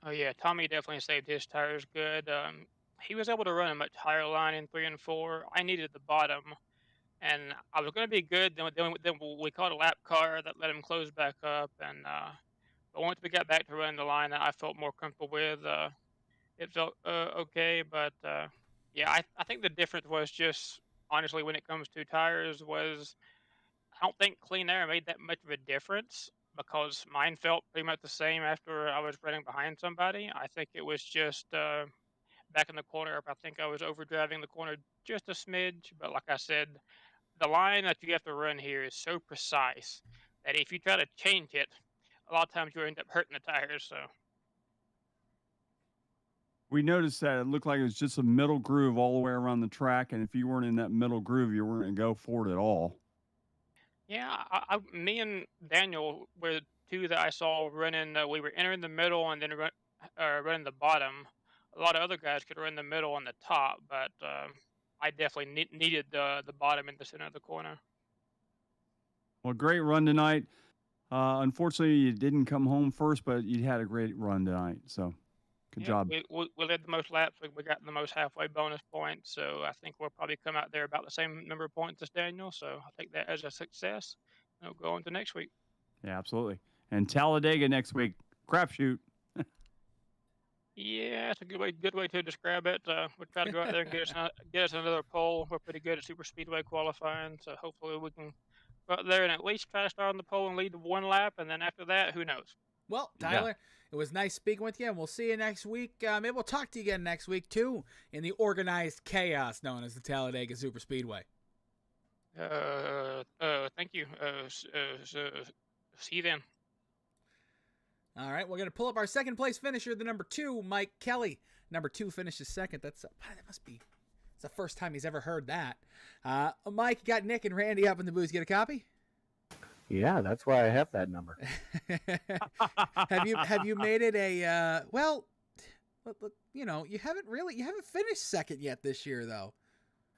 S5: Oh yeah, Tommy definitely saved his tires good. He was able to run a much higher line in 3 and 4. I needed the bottom, and I was going to be good. Then we caught a lap car that let him close back up, and but once we got back to running the line that I felt more comfortable with, it felt okay. But yeah, I think the difference was just honestly when it comes to tires was I don't think clean air made that much of a difference because mine felt pretty much the same after I was running behind somebody. I think it was just back in the corner. I think I was overdriving the corner just a smidge. But like I said, the line that you have to run here is so precise that if you try to change it, a lot of times you end up hurting the tires. So
S2: We noticed that it looked like it was just a middle groove all the way around the track, and if you weren't in that middle groove, you weren't going to go for it at all.
S5: yeah, me and Daniel were the two that I saw running. We were entering the middle and then running the bottom. A lot of other guys could run the middle and the top, but I definitely needed the bottom in the center of the corner.
S2: Well, great run tonight. Unfortunately, you didn't come home first, but you had a great run tonight. So, good job.
S5: We led the most laps. We got the most halfway bonus points. So I think we'll probably come out there about the same number of points as Daniel. So I take that as a success. We'll go on to next week.
S2: Yeah, absolutely. And Talladega next week. Crapshoot.
S5: Yeah, it's a good way to describe it. We'll try to go out there and get us another pole. We're pretty good at super speedway qualifying, so hopefully we can go out there and at least try to start on the pole and lead one lap, and then after that, who knows?
S3: Well, Tyler, It was nice speaking with you, and we'll see you next week. Maybe we'll talk to you again next week, too, in the organized chaos known as the Talladega Super Speedway.
S5: Thank you. See you then.
S3: All right, we're going to pull up our second place finisher, the number 2, Mike Kelly. Number 2 finishes second. That must be, it's the first time he's ever heard that. Mike, you got Nick and Randy up in the booth. Get a copy?
S6: Yeah, that's why I have that number.
S3: Have you made it a, you haven't finished second yet this year, though.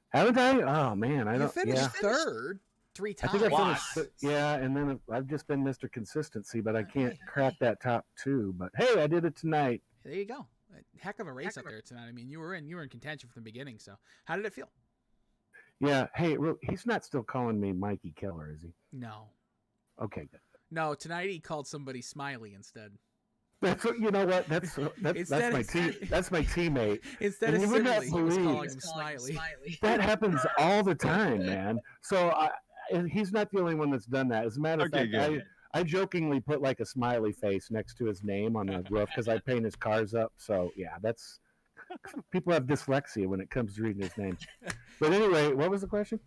S6: Haven't I? Oh, man.
S3: You finished third 3 times.
S6: I think I finished, and then I've just been Mr. Consistency, but I can't crack that top 2. But hey, I did it tonight.
S3: There you go. Heck of a race up there tonight. I mean, you were in contention from the beginning. So, how did it feel?
S6: Yeah. Hey, he's not still calling me Mikey Keller, is he?
S3: No.
S6: Okay, good.
S3: No, tonight he called somebody Smiley instead.
S6: That's what you know. What that's my That's my teammate.
S3: Instead of Simile, he was calling him Smiley.
S6: That happens all the time, man. So and he's not the only one that's done that. As a matter of fact, I jokingly put like a smiley face next to his name on the roof because I paint his cars up. So yeah, that's people have dyslexia when it comes to reading his name. But anyway, what was the question?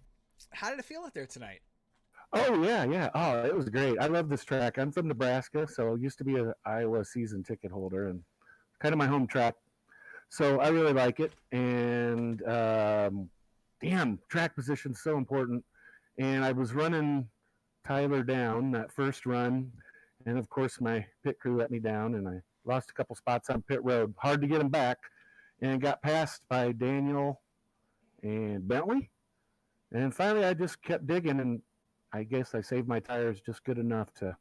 S3: How did it feel out there tonight?
S6: Oh yeah. Oh, it was great. I love this track. I'm from Nebraska, so I used to be an Iowa season ticket holder and kind of my home track. So I really like it. And track position's so important. And I was running Tyler down that first run, and of course my pit crew let me down, and I lost a couple spots on pit road. Hard to get them back, and got passed by Daniel and Bentley. And finally I just kept digging, and I guess I saved my tires just good enough to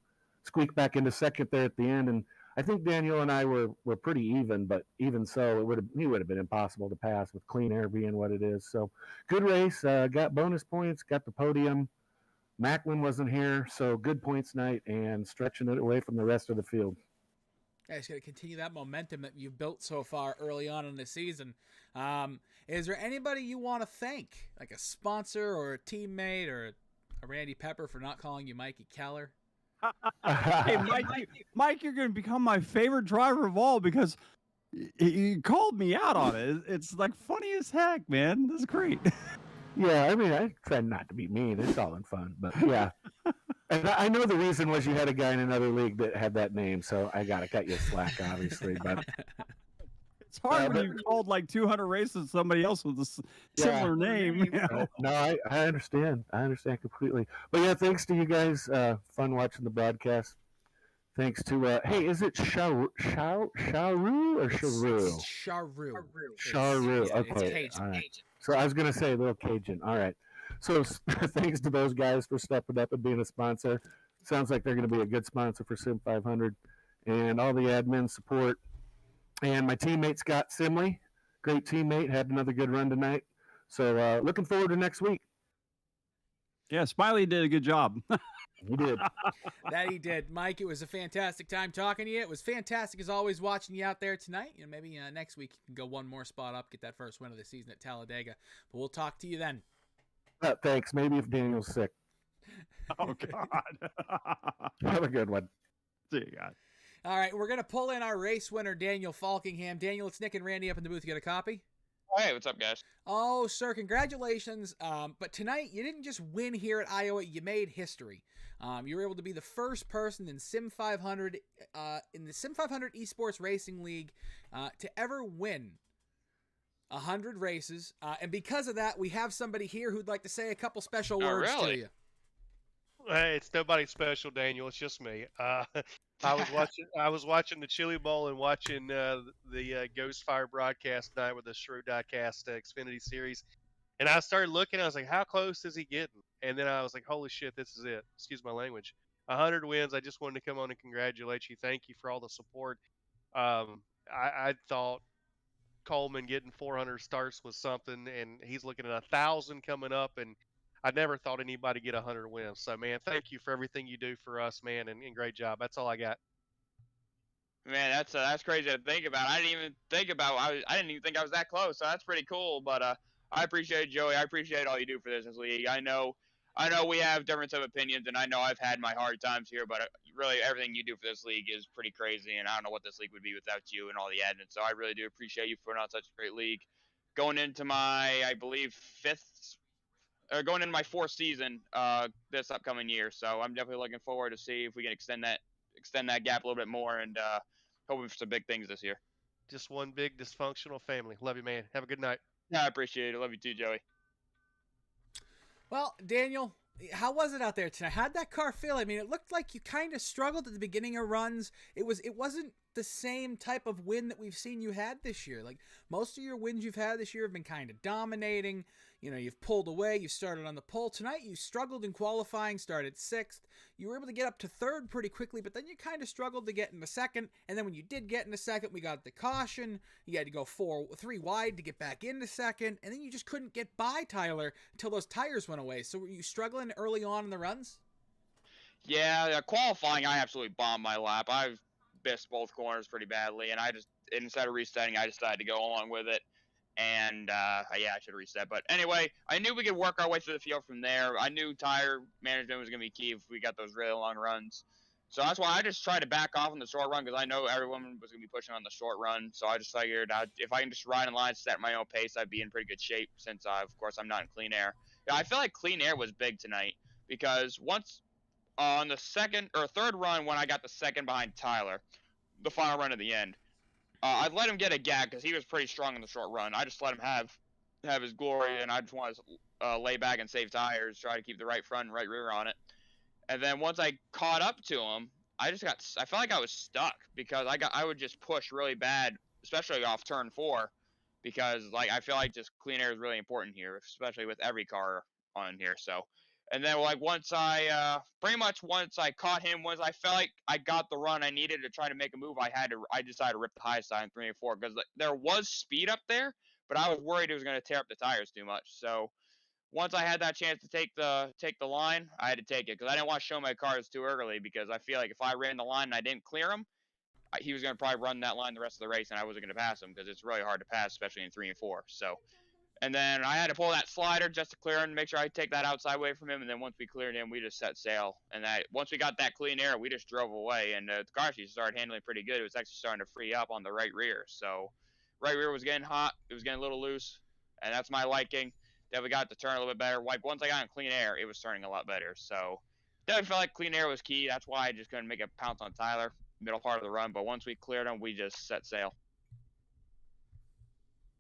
S6: squeak back into second there at the end. And I think Daniel and I were pretty even, but even so, he would have been impossible to pass with clean air being what it is. So good race. Got bonus points, got the podium. Macklin wasn't here, so good points night and stretching it away from the rest of the field.
S3: Yeah, just got to continue that momentum that you've built so far early on in the season. Is there anybody you want to thank, like a sponsor or a teammate or a Randy Pepper for not calling you Mikey Keller?
S2: Hey, Mike, you're going to become my favorite driver of all because you called me out on it. It's like funny as heck, man. That's great.
S6: Yeah, I mean, I try not to be mean. It's all in fun, but yeah. And I know the reason was you had a guy in another league that had that name, so I got to cut you slack, obviously. But
S2: it's hard when you called like 200 races somebody else with a similar name. You know?
S6: No, I understand. I understand completely. But yeah, thanks to you guys. Fun watching the broadcast. Thanks to hey, is it Sharue or Sharue?
S3: Sharue.
S6: Sharue. Okay.
S3: It's Cajun.
S6: All right. So I was gonna say a little Cajun. All right. So thanks to those guys for stepping up and being a sponsor. Sounds like they're going to be a good sponsor for Sim500 and all the admin support. And my teammate Scott Simley, great teammate, had another good run tonight. So looking forward to next week.
S2: Yeah, Smiley did a good job.
S6: He did.
S3: That he did. Mike, it was a fantastic time talking to you. It was fantastic as always watching you out there tonight. You know, maybe next week you can go one more spot up, get that first win of the season at Talladega. But we'll talk to you then.
S6: Thanks. Maybe if Daniel's sick.
S2: Oh, God.
S6: Have a good one.
S2: See you guys.
S3: All right, we're going to pull in our race winner, Daniel Falkingham. Daniel, it's Nick and Randy up in the booth. You got a copy?
S7: Hey, what's up, guys?
S3: Oh, sir, congratulations. But tonight, you didn't just win here at Iowa. You made history. You were able to be the first person in Sim500, in the Sim500 Esports Racing League to ever win 100 races. And because of that, we have somebody here who'd like to say a couple special words to you.
S7: Hey, it's nobody special, Daniel. It's just me. I was watching the Chili Bowl and watching the Ghost Fire broadcast tonight with the Sharue Diecast Xfinity Series, and I started looking. I was like, "How close is he getting?" And then I was like, "Holy shit, this is it!" Excuse my language. 100 wins. I just wanted to come on and congratulate you. Thank you for all the support. I thought Coleman getting 400 starts was something, and he's looking at 1,000 coming up, and I never thought anybody get 100 wins. So, man, thank you for everything you do for us, man, and great job. That's all I got.
S8: Man, that's crazy to think about. I didn't even think about. I didn't even think I was that close. So that's pretty cool. But I appreciate it, Joey. I appreciate all you do for this league. I know we have difference of opinions, and I know I've had my hard times here. But really, everything you do for this league is pretty crazy, and I don't know what this league would be without you and all the admin. So I really do appreciate you putting on such a great league. Going into my, I believe, going into my fourth season this upcoming year. So I'm definitely looking forward to see if we can extend that gap a little bit more, and hoping for some big things this year.
S7: Just one big dysfunctional family. Love you, man. Have a good night.
S8: Yeah, I appreciate it. Love you too, Joey.
S3: Well, Daniel, how was it out there tonight? How'd that car feel? I mean, it looked like you kind of struggled at the beginning of runs. It wasn't the same type of win that we've seen you had this year. Like, most of your wins you've had this year have been kind of dominating. You know, you've pulled away. You started on the pole. Tonight, you struggled in qualifying, started 6th. You were able to get up to 3rd pretty quickly, but then you kind of struggled to get into 2nd. And then when you did get into 2nd, we got the caution. You had to go 3 wide to get back into 2nd. And then you just couldn't get by Tyler until those tires went away. So were you struggling early on in the runs?
S8: Yeah, qualifying, I absolutely bombed my lap. I've missed both corners pretty badly, and instead of resetting, I decided to go along with it. And yeah, I should reset. But anyway, I knew we could work our way through the field from there. I knew tire management was going to be key if we got those really long runs. So that's why I just tried to back off on the short run, because I know everyone was going to be pushing on the short run. So I just figured if I can just ride in line, set my own pace, I'd be in pretty good shape, since, of course, I'm not in clean air. Yeah, I feel like clean air was big tonight, because once on the 2nd or 3rd run, when I got the 2nd behind Tyler, the final run at the end, I let him get a gap because he was pretty strong in the short run. I just let him have his glory, and I just want to lay back and save tires, try to keep the right front and right rear on it. And then once I caught up to him, I felt like I was stuck, because I would just push really bad, especially off turn 4, because like I feel like just clean air is really important here, especially with every car on here. So, and then like once I caught him, once I felt like I got the run I needed to try to make a move, I decided to rip the high side in 3 and 4, because there was speed up there, but I was worried it was going to tear up the tires too much. So once I had that chance to take the line, I had to take it, because I didn't want to show my cars too early, because I feel like if I ran the line and I didn't clear him, he was going to probably run that line the rest of the race, and I wasn't going to pass him, because it's really hard to pass, especially in 3 and 4. So, and then I had to pull that slider just to clear him, make sure I take that outside way from him, and then once we cleared him, we just set sail. And once we got that clean air, we just drove away, and the car actually started handling pretty good. It was actually starting to free up on the right rear. So, right rear was getting hot. It was getting a little loose, and that's my liking. Then we got to turn a little bit better. Once I got in clean air, it was turning a lot better. So, definitely felt like clean air was key. That's why I just couldn't make a pounce on Tyler middle part of the run. But once we cleared him, we just set sail.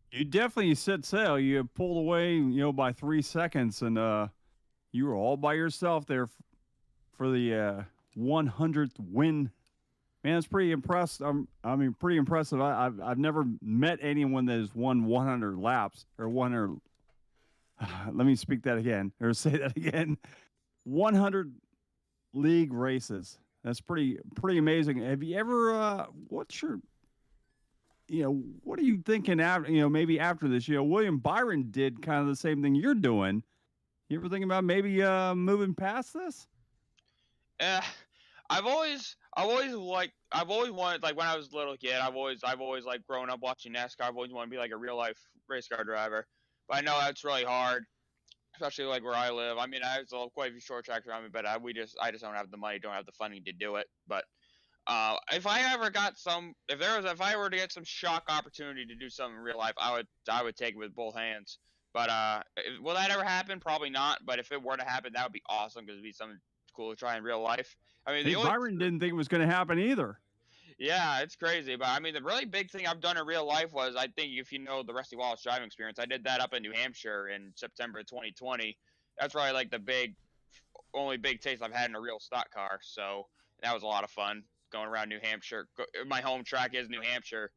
S2: You definitely set sail. You pulled away, by 3 seconds, and you were all by yourself there for the 100th win. Man, it's pretty impressive. Pretty impressive. I've never met anyone that has won 100 laps or 100. Let me speak that again, or say that again. 100 league races. That's pretty amazing. Have you ever? What's your? What are you thinking after? Maybe after this. William Byron did kind of the same thing you're doing. You ever think about maybe moving past this?
S8: I've always wanted, like when I was a little kid, I've always like growing up watching NASCAR. I've always wanted to be like a real life race car driver, but I know that's really hard, especially like where I live. I mean, I have quite a few short tracks around me, but I just don't have the money, don't have the funding to do it. But if I were to get some shock opportunity to do something in real life, I would take it with both hands. But will that ever happen? Probably not. But if it were to happen, that would be awesome, because it'd be something cool to try in real life. I mean,
S2: Byron didn't think it was going to happen either.
S8: Yeah, it's crazy. But I mean, the really big thing I've done in real life was, I think if you know the Rusty Wallace driving experience, I did that up in New Hampshire in September 2020. That's probably like the only big taste I've had in a real stock car. So that was a lot of fun. going around New Hampshire. My home track is New Hampshire,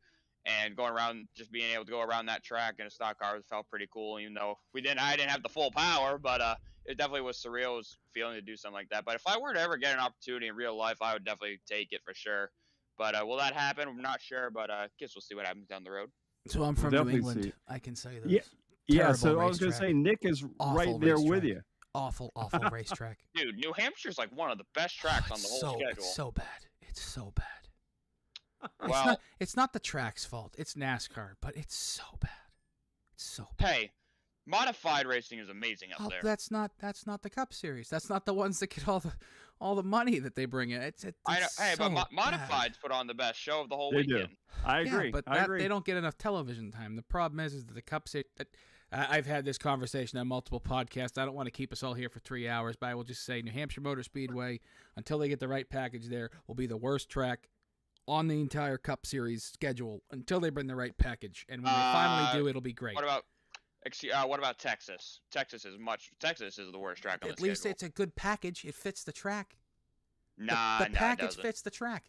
S8: and going around, just being able to go around that track in a stock car felt pretty cool. Even though I didn't have the full power, but it definitely was surreal. It was feeling to do something like that. But if I were to ever get an opportunity in real life, I would definitely take it for sure. But will that happen? I'm not sure, but I guess we'll see what happens down the road.
S3: So I'm from New England. I can say this.
S2: Yeah. So I was going to say, Nick is right there with you.
S3: Awful racetrack.
S8: Dude, New Hampshire's like one of the best tracks on the whole schedule.
S3: It's so bad. It's so bad.
S8: Well,
S3: it's not the track's fault. It's NASCAR, but it's so bad. It's so bad.
S8: Hey, modified racing is amazing up there.
S3: That's not the Cup Series. That's not the ones that get all the money that they bring in.
S8: I know. Hey,
S3: so
S8: but modifieds put on the best show of the whole
S2: They
S8: weekend.
S2: do. I agree.
S3: Yeah, but
S2: I agree.
S3: they don't get enough television time. The problem is that the Cup Series. I've had this conversation on multiple podcasts. I don't want to keep us all here for 3 hours, but I will just say New Hampshire Motor Speedway, until they get the right package there, will be the worst track on the entire Cup Series schedule until they bring the right package. And when they finally do, it'll be great.
S8: What about Texas? Texas is the worst track on the schedule.
S3: At least it's a good package. It fits the track.
S8: Nah,
S3: the package fits the track.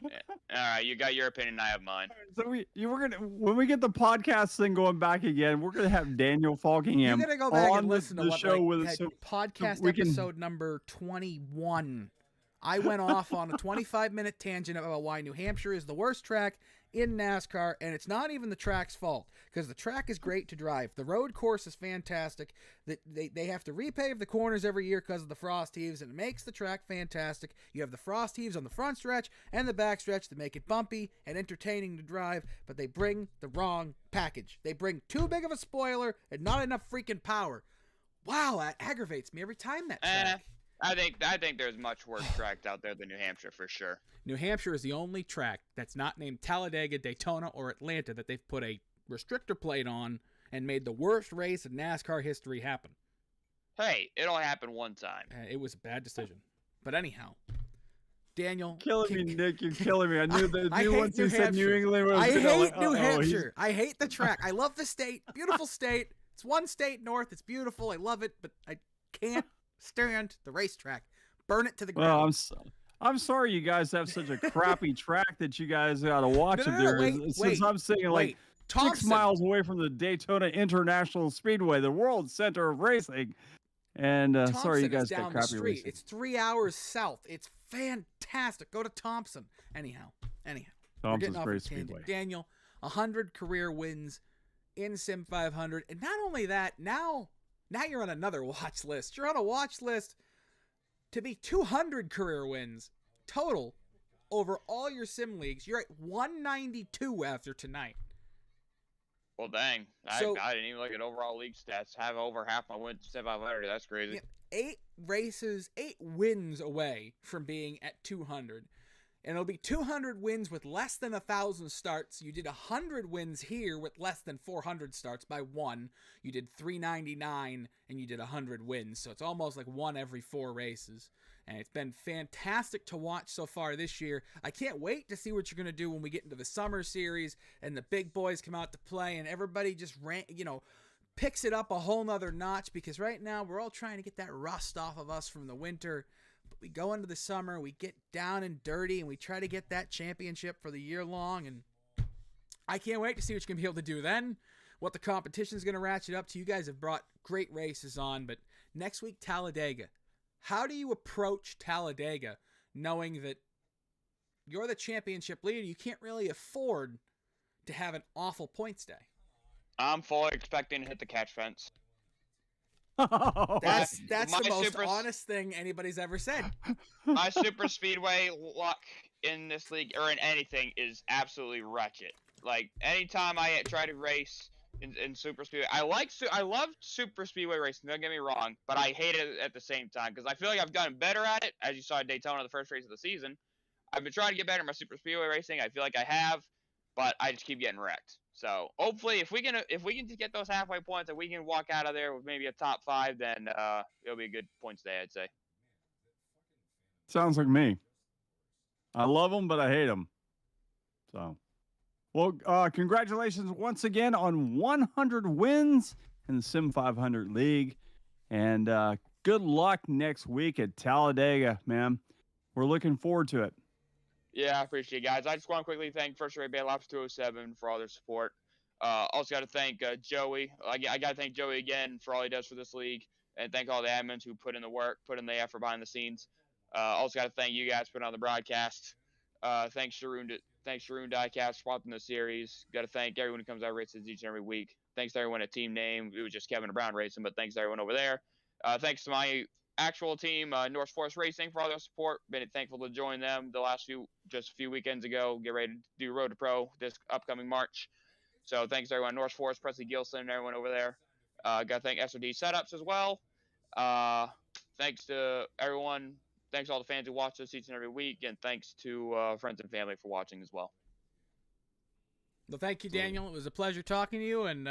S8: Yeah. All right, you got your opinion. I have mine.
S2: So when we get the podcast thing going back again, we're gonna have Daniel Falkingham.
S3: You're gonna go back
S2: on
S3: and listen to
S2: the
S3: what
S2: show with us.
S3: podcast
S2: we can-
S3: episode number 21. I went off on a 25-minute tangent about why New Hampshire is the worst track in NASCAR, and it's not even the track's fault, because the track is great to drive. The road course is fantastic. They have to repave the corners every year because of the frost heaves, and it makes the track fantastic. You have the frost heaves on the front stretch and the back stretch to make it bumpy and entertaining to drive, but they bring the wrong package. They bring too big of a spoiler and not enough freaking power. Wow, that aggravates me every time, that track.
S8: I think there's much worse tracks out there than New Hampshire for sure.
S3: New Hampshire is the only track that's not named Talladega, Daytona, or Atlanta that they've put a restrictor plate on and made the worst race in NASCAR history happen.
S8: Hey, it only happened one time.
S3: It was a bad decision. But anyhow, Daniel.
S2: Killing me, Nick. You're killing me. I knew once you said New
S3: Hampshire.
S2: England.
S3: I hate New Hampshire. I hate the track. I love the state. Beautiful state. It's one state north. It's beautiful. I love it, but I can't stand the racetrack. Burn it to the ground.
S2: Well, I'm sorry you guys have such a crappy track that you guys got to watch it there. Since I'm sitting like 6 miles away from the Daytona International Speedway, the world center of racing. And sorry you guys got crappy racing.
S3: It's 3 hours south. It's fantastic. Go to Thompson. Anyhow.
S2: Thompson's great speedway.
S3: Daniel, 100 career wins in Sim500. And not only that, now you're on another watch list. You're on a watch list to be 200 career wins total over all your sim leagues. You're at 192 after tonight.
S8: Well, dang. I didn't even look at overall league stats. Have over half my wins to 500. That's crazy.
S3: Yeah, 8 wins away from being at 200. And it'll be 200 wins with less than 1,000 starts. You did 100 wins here with less than 400 starts by one. You did 399 and you did 100 wins. So it's almost like one every 4 races. And it's been fantastic to watch so far this year. I can't wait to see what you're going to do when we get into the summer series and the big boys come out to play and everybody just picks it up a whole nother notch, because right now we're all trying to get that rust off of us from the winter. But we go into the summer, we get down and dirty, and we try to get that championship for the year long. And I can't wait to see what you're going to be able to do then, what the competition is going to ratchet up to. You guys have brought great races on, but next week, Talladega. How do you approach Talladega knowing that you're the championship leader? You can't really afford to have an awful points day.
S8: I'm fully expecting to hit the catch fence.
S3: That's the most honest thing anybody's ever said.
S8: My super speedway luck in this league or in anything is absolutely wretched. Like anytime I try to race in super speedway, I love super speedway racing. Don't get me wrong, but I hate it at the same time because I feel like I've gotten better at it. As you saw at Daytona, the first race of the season, I've been trying to get better at my super speedway racing. I feel like I have, but I just keep getting wrecked. So hopefully, if we can just get those halfway points and we can walk out of there with maybe a top 5, then it'll be a good points day, I'd say.
S2: Sounds like me. I love them, but I hate them. So, well, congratulations once again on 100 wins in the Sim500 League, and good luck next week at Talladega, man. We're looking forward to it.
S8: Yeah, I appreciate it, guys. I just want to quickly thank First Rate Bay Labs 207 for all their support. Also got to thank Joey. I got to thank Joey again for all he does for this league, and thank all the admins who put in the work, put in the effort behind the scenes. Also got to thank you guys for putting on the broadcast. Thanks Sharue Diecast for sponsoring the series. Got to thank everyone who comes out and races each and every week. Thanks to everyone at Team Name. It was just Kevin and Brown racing, but thanks to everyone over there. Thanks to my actual team, North Forest Racing, for all their support. Been thankful to join them just a few weekends ago. Get ready to do Road to Pro this upcoming March. So thanks to everyone, North Forest, Presley Gilson, and everyone over there. Got to thank SOD Setups as well. Thanks to everyone. Thanks to all the fans who watch us each and every week, and thanks to friends and family for watching as well.
S3: Well, thank you, Daniel. It was a pleasure talking to you, and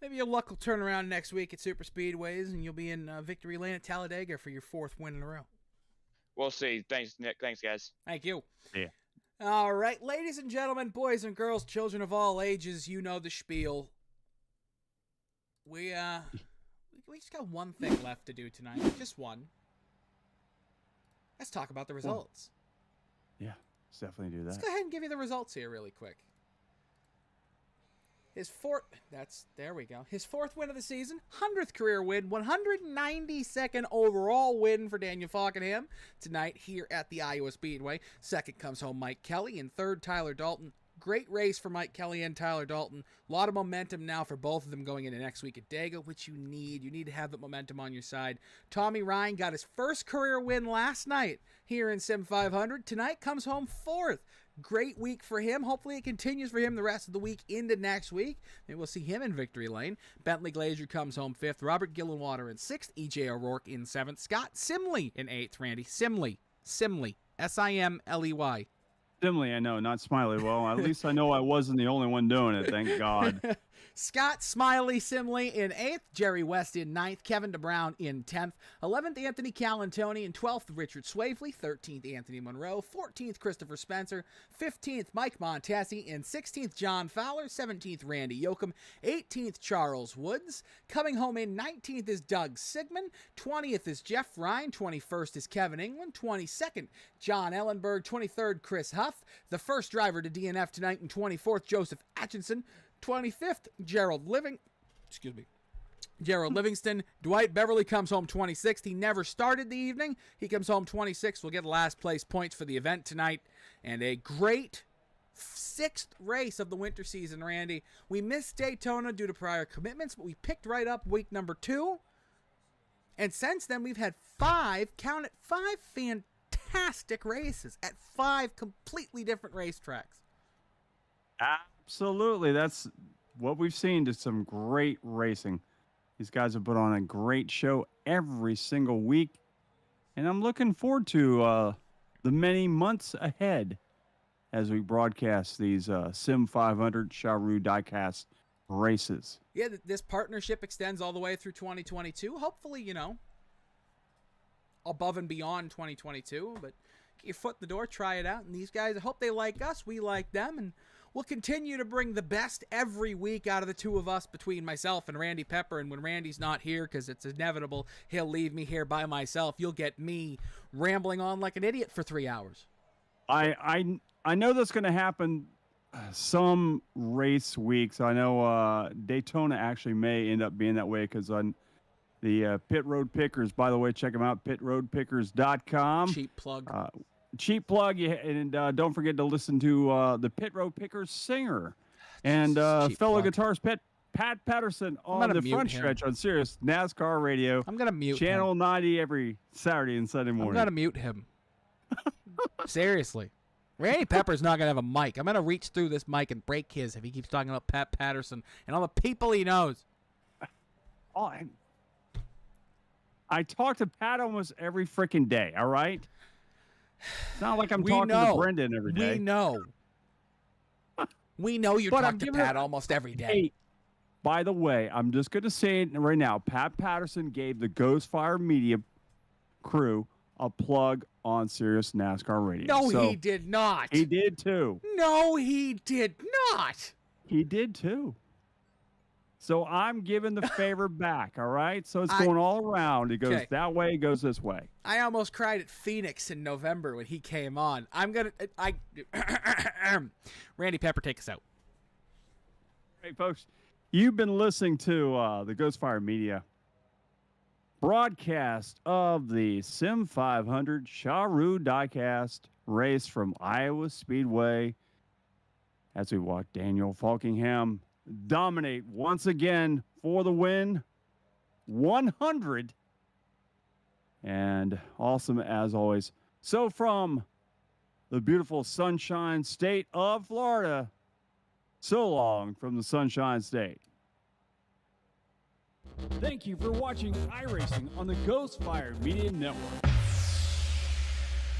S3: maybe your luck will turn around next week at Super Speedways, and you'll be in Victory Lane at Talladega for your 4th win in a row.
S8: We'll see. Thanks, Nick. Thanks, guys.
S3: Thank you.
S6: Yeah.
S3: All right, ladies and gentlemen, boys and girls, children of all ages, you know the spiel. We just got one thing left to do tonight. Just one. Let's talk about the results.
S2: Yeah, let's definitely do that.
S3: Let's go ahead and give you the results here really quick. There we go. His 4th win of the season, 100th career win, 192nd overall win for Daniel Fockenham tonight here at the Iowa Speedway. 2nd comes home Mike Kelly, and 3rd Tyler Dalton. Great race for Mike Kelly and Tyler Dalton. A lot of momentum now for both of them going into next week at Dega, which you need. You need to have that momentum on your side. Tommy Ryan got his 1st career win last night here in Sim500. Tonight comes home 4th. Great week for him. Hopefully it continues for him the rest of the week into next week. Maybe we'll see him in Victory Lane. Bentley Glazier comes home 5th. Robert Gillenwater in 6th. EJ O'Rourke in 7th. Scott Simley in 8th. Randy Simley. Simley. S-I-M-L-E-Y.
S2: Dimly, I know, not Smiley. Well, at least I know I wasn't the only one doing it, thank God.
S3: Scott Smiley Simley in 8th, Jerry West in 9th, Kevin DeBrown in 10th, 11th, Anthony Calantoni in 12th, Richard Swavely, 13th, Anthony Monroe, 14th, Christopher Spencer, 15th, Mike Montesi, in 16th, John Fowler, 17th, Randy Yoakum, 18th, Charles Woods. Coming home in 19th is Doug Sigmund, 20th is Jeff Ryan, 21st is Kevin England, 22nd, John Ellenberg, 23rd, Chris Huff, the first driver to DNF tonight, and 24th, Joseph Atchison, 25th, Gerald Livingston. Dwight Beverly comes home 26th. He never started the evening. He comes home 26th. We'll get last place points for the event tonight. And a great 6th race of the winter season, Randy. We missed Daytona due to prior commitments, but we picked right up week number 2. And since then, we've had 5 fantastic races at 5 completely different racetracks.
S2: Absolutely. That's what we've seen, to some great racing. These guys have put on a great show every single week. And I'm looking forward to the many months ahead as we broadcast these Sim500 Sharue Diecast races.
S3: Yeah, this partnership extends all the way through 2022. Hopefully, above and beyond 2022. But get your foot in the door, try it out. And these guys, I hope they like us. We like them. And we'll continue to bring the best every week out of the two of us, between myself and Randy Pepper. And when Randy's not here, because it's inevitable, he'll leave me here by myself, you'll get me rambling on like an idiot for 3 hours.
S2: I know that's going to happen some race weeks. I know Daytona actually may end up being that way, because on the Pit Road Pickers, by the way, check them out, pitroadpickers.com.
S3: Cheap plug.
S2: Cheap plug, and don't forget to listen to the Pit Road Pickers singer and fellow guitarist Pat Patterson on the front stretch on Sirius NASCAR Radio.
S3: I'm going to mute
S2: Channel
S3: him.
S2: 90 every Saturday and Sunday morning.
S3: I'm going to mute him. Seriously. Randy Pepper's not going to have a mic. I'm going to reach through this mic and break his if he keeps talking about Pat Patterson and all the people he knows.
S2: Oh, I talk to Pat almost every freaking day, all right? It's not like I'm talking to Brendan every day.
S3: We know. We know you talk to Pat almost every day.
S2: Hey, by the way, I'm just going to say it right now. Pat Patterson gave the Ghost Fire Media crew a plug on Sirius NASCAR Radio.
S3: No, he did not.
S2: He did too.
S3: No, he did not.
S2: He did too. So I'm giving the favor back, all right? So it's
S3: I-
S2: going all around. It goes
S3: Okay.
S2: that way, it goes this way.
S3: I almost cried at Phoenix in November when he came on. Randy Pepper, take us out.
S2: Hey, folks, you've been listening to the Ghostfire Media broadcast of the Sim500 Sharue Diecast race from Iowa Speedway as we watch Daniel Falkingham dominate once again for the win. 100. And awesome as always. So from the beautiful Sunshine State of Florida, so long from the Sunshine State. Thank you for watching iRacing on the Ghostfire Media Network.